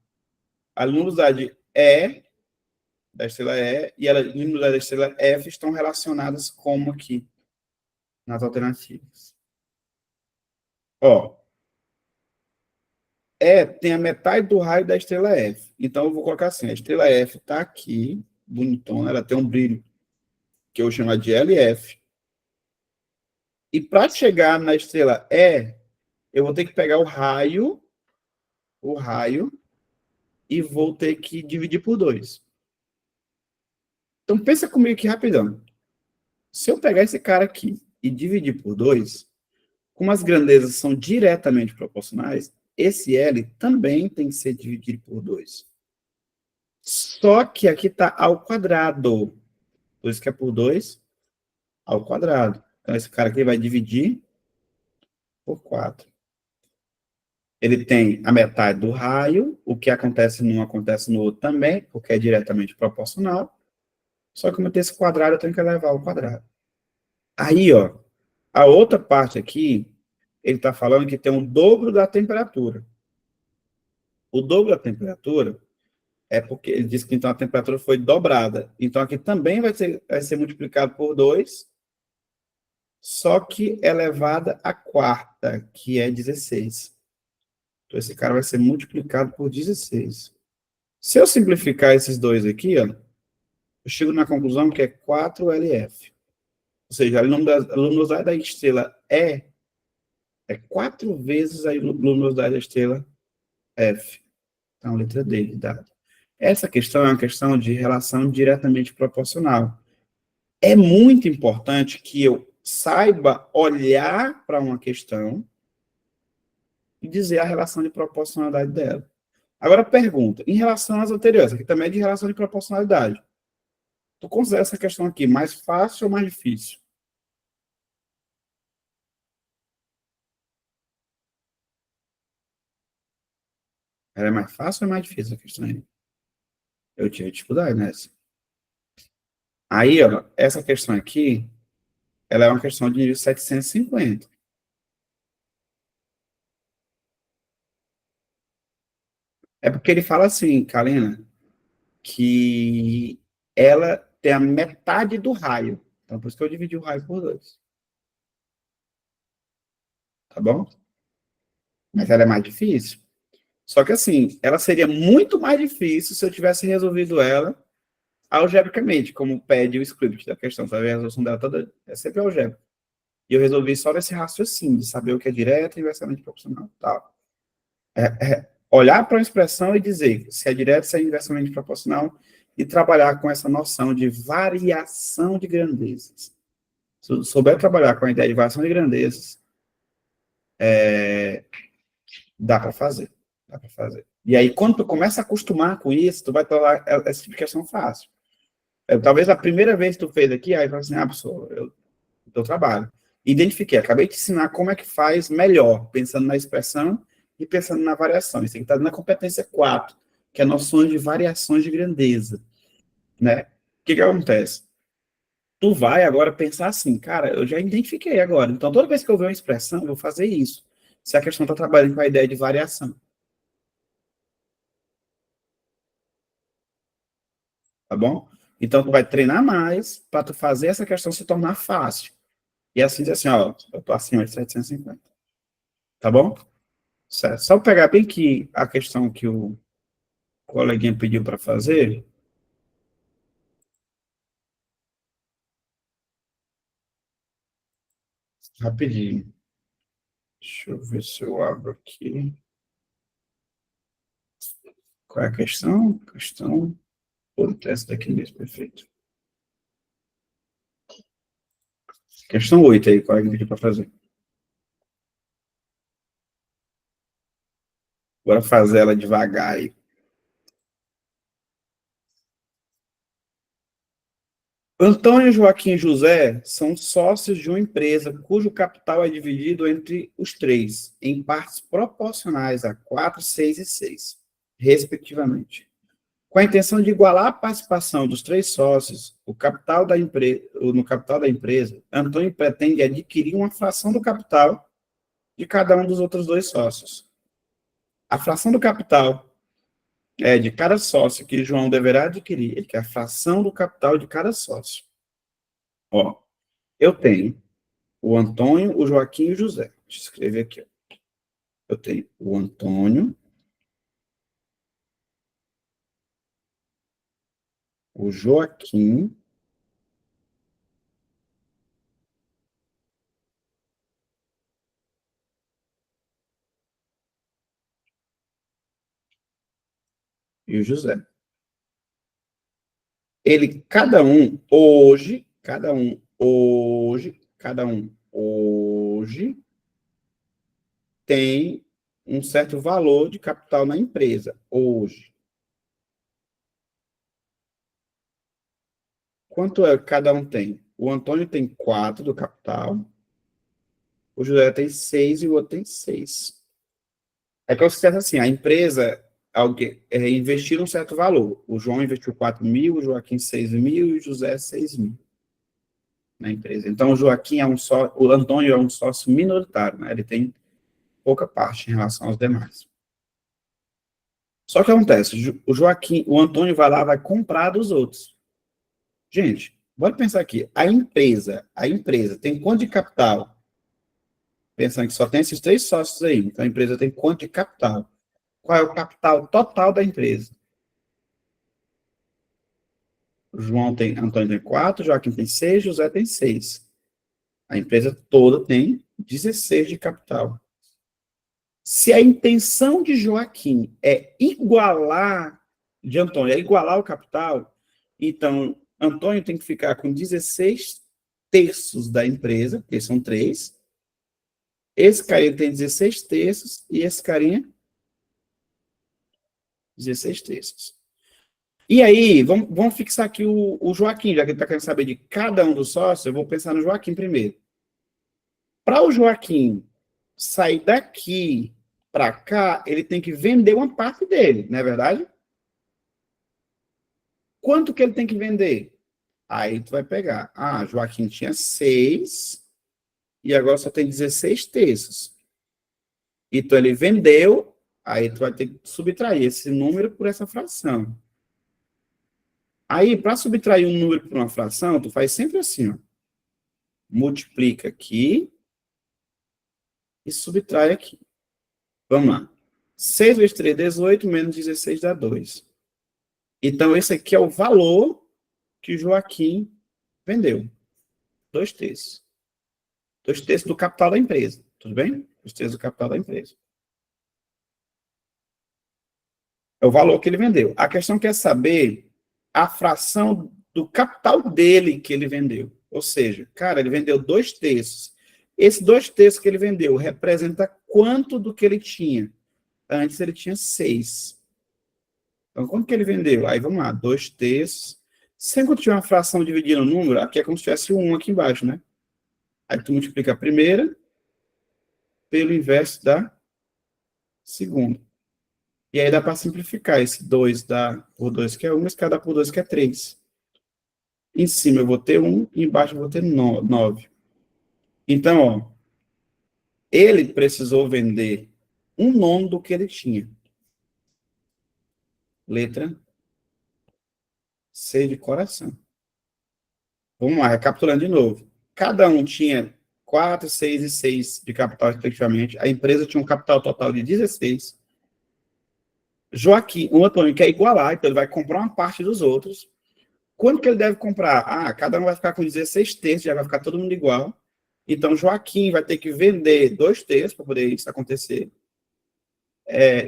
luminosidade E da estrela E e a luminosidade da estrela F estão relacionadas como aqui, nas alternativas. Ó, E tem a metade do raio da estrela F. Então, eu vou colocar assim, a estrela F está aqui, bonitona, ela tem um brilho que eu vou chamar de LF. E para chegar na estrela E, eu vou ter que pegar o raio, e vou ter que dividir por 2. Então, pensa comigo aqui rapidão. Se eu pegar esse cara aqui e dividir por 2, como as grandezas são diretamente proporcionais, esse L também tem que ser dividido por 2. Só que aqui está ao quadrado. Por isso que é por 2 ao quadrado. Então, esse cara aqui vai dividir por 4. Ele tem a metade do raio, o que acontece num acontece no outro também, porque é diretamente proporcional. Só que como eu tenho esse quadrado, eu tenho que elevar ao quadrado. Aí, ó, a outra parte aqui, ele está falando que tem um dobro da temperatura. O dobro da temperatura é porque ele diz que então a temperatura foi dobrada. Então aqui também vai ser multiplicado por 2, só que elevada à quarta, que é 16. Então esse cara vai ser multiplicado por 16. Se eu simplificar esses dois aqui, ó, eu chego na conclusão que é 4LF. Ou seja, a luminosidade da estrela é 4 vezes a luminosidade da estrela F. Então, letra D, dado. Essa questão é uma questão de relação diretamente proporcional. É muito importante que eu saiba olhar para uma questão e dizer a relação de proporcionalidade dela. Agora, pergunta, em relação às anteriores, aqui também é de relação de proporcionalidade. Tu considera essa questão aqui mais fácil ou mais difícil? Ela é mais fácil ou é mais difícil a questão aí? Eu tive dificuldade nessa. Aí, ó, essa questão aqui, ela é uma questão de nível 750. É porque ele fala assim, Kalina, que ela tem a metade do raio. Então, por isso que eu dividi o raio por 2. Tá bom? Mas ela é mais difícil. Só que assim, ela seria muito mais difícil se eu tivesse resolvido ela algebricamente, como pede o script da questão. Tá vendo? A resolução dela toda é sempre algébrica. E eu resolvi só nesse raciocínio, de saber o que é direto e inversamente proporcional. Tal. Olhar para uma expressão e dizer se é direto, se é inversamente proporcional, e trabalhar com essa noção de variação de grandezas. Se eu souber trabalhar com a ideia de variação de grandezas, dá para fazer. Dá para fazer. E aí, quando tu começa a acostumar com isso, tu vai tornar essa tipo de questão fácil. Talvez a primeira vez que tu fez aqui, aí fala assim, pessoal, eu trabalho. Identifiquei, acabei de ensinar como é que faz melhor, pensando na expressão e pensando na variação. Isso aqui está na competência 4, que é a noção de variações de grandeza. Né? O que acontece? Tu vai agora pensar assim, cara, eu já identifiquei agora. Então, toda vez que eu ver uma expressão, eu vou fazer isso. Se a questão está trabalhando com a ideia de variação. Tá bom? Então, tu vai treinar mais para tu fazer essa questão se tornar fácil. E assim dizer assim, ó, eu tô acima de 750. Tá bom? Certo. Só pegar bem que a questão que o coleguinha pediu para fazer. Rapidinho. Deixa eu ver se eu abro aqui. Qual é a questão? Questão. Pô, teste daqui mesmo, perfeito. Questão 8 aí, qual é que pediu para fazer? Bora fazer ela devagar aí. Antônio, Joaquim e José são sócios de uma empresa cujo capital é dividido entre os três, em partes proporcionais a 4, 6 e 6, respectivamente. Com a intenção de igualar a participação dos três sócios, no capital da empresa, Antônio pretende adquirir uma fração do capital de cada um dos outros dois sócios. A fração do capital de cada sócio que João deverá adquirir, que é a fração do capital de cada sócio. Ó, eu tenho o Antônio, o Joaquim e o José. Deixa eu escrever aqui. Ó. Eu tenho o Antônio, o Joaquim e o José. Cada um hoje tem um certo valor de capital na empresa, hoje. Quanto é que cada um tem? O Antônio tem 4 do capital, o José tem 6 e o outro tem 6. É que eu esqueço assim, a empresa investiu um certo valor. O João investiu 4 mil, o Joaquim 6 mil e o José 6 mil na empresa. Então, o Antônio é um sócio minoritário, né? Ele tem pouca parte em relação aos demais. Só que acontece, o Antônio vai lá, vai comprar dos outros. Gente, bora pensar aqui. A empresa tem quanto de capital? Pensando que só tem esses 3 sócios aí. Então, a empresa tem quanto de capital? Qual é o capital total da empresa? Antônio tem 4, Joaquim tem 6, José tem 6. A empresa toda tem 16 de capital. Se a intenção de Joaquim de Antônio é igualar o capital, então Antônio tem que ficar com 16 terços da empresa, porque são 3. Esse carinha tem 16 terços e esse carinha 16 terços. E aí, vamos fixar aqui o Joaquim, já que ele está querendo saber de cada um dos sócios, eu vou pensar no Joaquim primeiro. Para o Joaquim sair daqui para cá, ele tem que vender uma parte dele, não é verdade? Quanto que ele tem que vender? Aí tu vai pegar. Ah, Joaquim tinha 6 e agora só tem 16 terços. Então ele vendeu, aí tu vai ter que subtrair esse número por essa fração. Aí, para subtrair um número por uma fração, tu faz sempre assim, ó. Multiplica aqui e subtrai aqui. Vamos lá. 6 vezes 3, 18, menos 16 dá 2. Então, esse aqui é o valor que Joaquim vendeu. 2 terços. 2 terços do capital da empresa. Tudo bem? 2 terços do capital da empresa. É o valor que ele vendeu. A questão quer saber a fração do capital dele que ele vendeu. Ou seja, cara, ele vendeu 2 terços. Esse 2 terços que ele vendeu representa quanto do que ele tinha? Antes ele tinha 6. Então, quanto que ele vendeu? Aí, vamos lá, 2 terços. Sempre que tiver uma fração dividida no número, aqui é como se tivesse um aqui embaixo, né? Aí tu multiplica a primeira pelo inverso da segunda. E aí dá para simplificar. Esse 2 dá por 2 que é 1, esse cara dá por 2 que é 3. Em cima eu vou ter 1, e embaixo eu vou ter 9. Então, ó, ele precisou vender 1/9 do que ele tinha. Letra C de coração. Vamos lá, recapitulando de novo. Cada um tinha 4, 6 e 6 de capital, respectivamente. A empresa tinha um capital total de 16. Joaquim, o Antônio quer igualar, então ele vai comprar uma parte dos outros. Quanto que ele deve comprar? Ah, cada um vai ficar com 16 terços, já vai ficar todo mundo igual. Então, Joaquim vai ter que vender 2 terços para poder isso acontecer.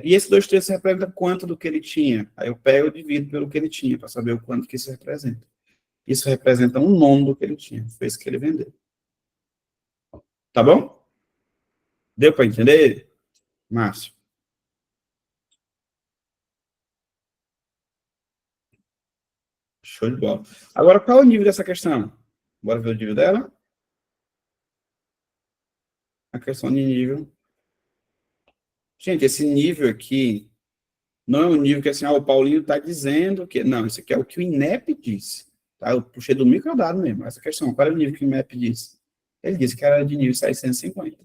E esse 2 terços representa quanto do que ele tinha? Aí eu pego e divido pelo que ele tinha, para saber o quanto que isso representa. Isso representa 1/9 do que ele tinha. Foi isso que ele vendeu. Tá bom? Deu para entender, Márcio? Show de bola. Agora, qual é o nível dessa questão? Bora ver o nível dela? A questão de nível. Gente, esse nível aqui não é um nível que assim, o Paulinho está dizendo que... Não, isso aqui é o que o INEP disse. Tá? Eu puxei do microdado mesmo. Essa questão, qual é o nível que o INEP disse? Ele disse que era de nível 650.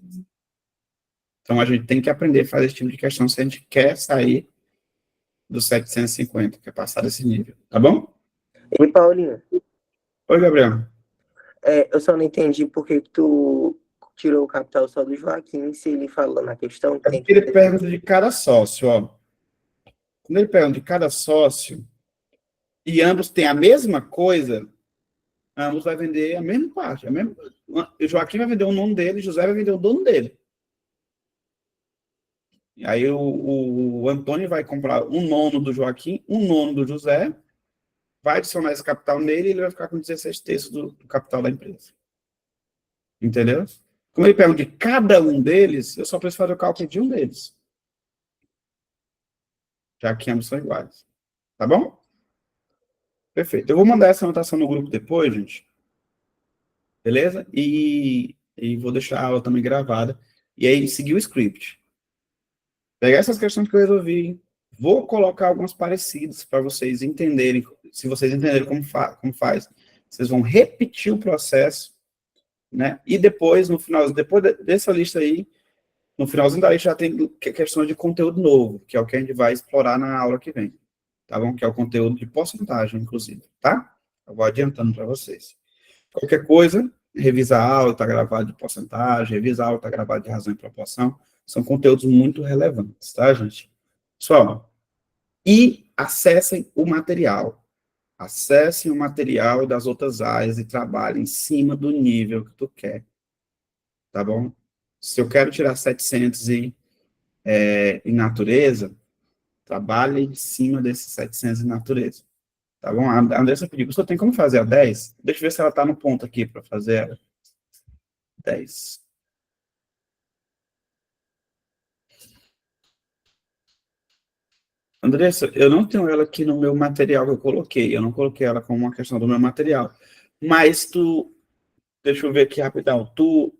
Então, a gente tem que aprender a fazer esse tipo de questão se a gente quer sair do 750, que é passar desse nível. Tá bom?
E Paulinho,
Oi, Gabriel.
eu só não entendi por que tu tirou o capital só do Joaquim, se ele falou na questão que
É
tem
porque
que...
ele pergunta de cada sócio, ó. Quando ele pergunta de cada sócio, e ambos têm a mesma coisa, ambos vai vender a mesma parte. O Joaquim vai vender o nome dele, José vai vender o dono dele. E aí o Antônio vai comprar 1/9 do Joaquim, 1/9 do José, vai adicionar esse capital nele e ele vai ficar com 16 terços do capital da empresa. Entendeu? Como ele pergunta de cada um deles, eu só preciso fazer o cálculo de um deles. Já que ambos são iguais. Tá bom? Perfeito. Eu vou mandar essa anotação no grupo depois, gente. Beleza? E vou deixar a aula também gravada. E aí, seguir o script. Pegar essas questões que eu resolvi. Vou colocar algumas parecidas para vocês entenderem. Se vocês entenderem como faz, vocês vão repetir o processo, né? E depois, no final, depois dessa lista aí, no finalzinho da lista já tem questões de conteúdo novo, que é o que a gente vai explorar na aula que vem. Tá bom? Que é o conteúdo de porcentagem, inclusive, tá? Eu vou adiantando para vocês. Qualquer coisa, revisa a aula, está gravado de porcentagem, revisa a aula, está gravado de razão e proporção. São conteúdos muito relevantes, tá, gente? Pessoal, e acessem o material. Acessem o material das outras áreas e trabalhem em cima do nível que tu quer. Tá bom? Se eu quero tirar 700 em natureza, trabalhe em cima desses 700 em natureza. Tá bom? A Andressa pediu, você tem como fazer a 10? Deixa eu ver se ela está no ponto aqui para fazer ela. 10. Andressa, eu não tenho ela aqui no meu material que eu coloquei. Eu não coloquei ela como uma questão do meu material. Mas deixa eu ver aqui rapidão. Tu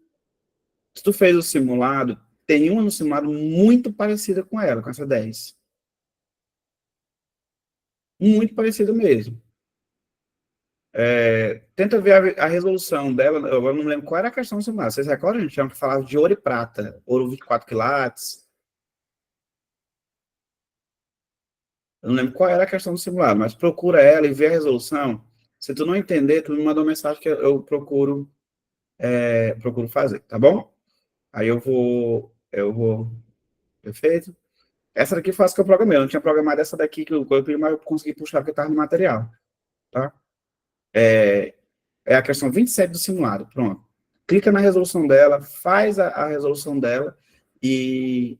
fez o simulado, tem uma no simulado muito parecida com ela, com essa 10. Muito parecida mesmo. Tenta ver a resolução dela. Eu não lembro qual era a questão do simulado. Vocês recordam? A gente tinha falado de ouro e prata. Ouro 24 quilates. Eu não lembro qual era a questão do simulado, mas procura ela e vê a resolução. Se tu não entender, tu me manda uma mensagem que eu procuro fazer, tá bom? Aí eu vou, perfeito? Essa daqui foi a que eu programei. Eu não tinha programado essa daqui que eu pedi, mas eu consegui puxar porque estava no material, tá? É a questão 27 do simulado, pronto. Clica na resolução dela, faz a resolução dela e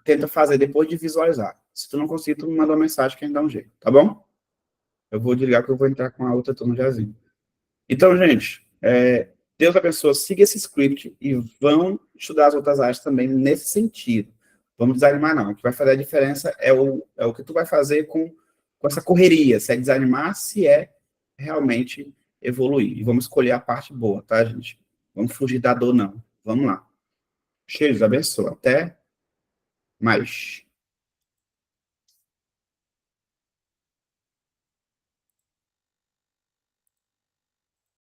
tenta fazer depois de visualizar. Se tu não conseguir, tu me manda uma mensagem que a gente dá um jeito, tá bom? Eu vou desligar que eu vou entrar com a outra turma jazinho. Então, gente, Deus abençoe, siga esse script e vão estudar as outras áreas também nesse sentido. Vamos desanimar, não. O que vai fazer a diferença é o que tu vai fazer com essa correria. Se é desanimar, se é realmente evoluir. E vamos escolher a parte boa, tá, gente? Vamos fugir da dor, não. Vamos lá. Cheiro, Deus abençoe. Até mais.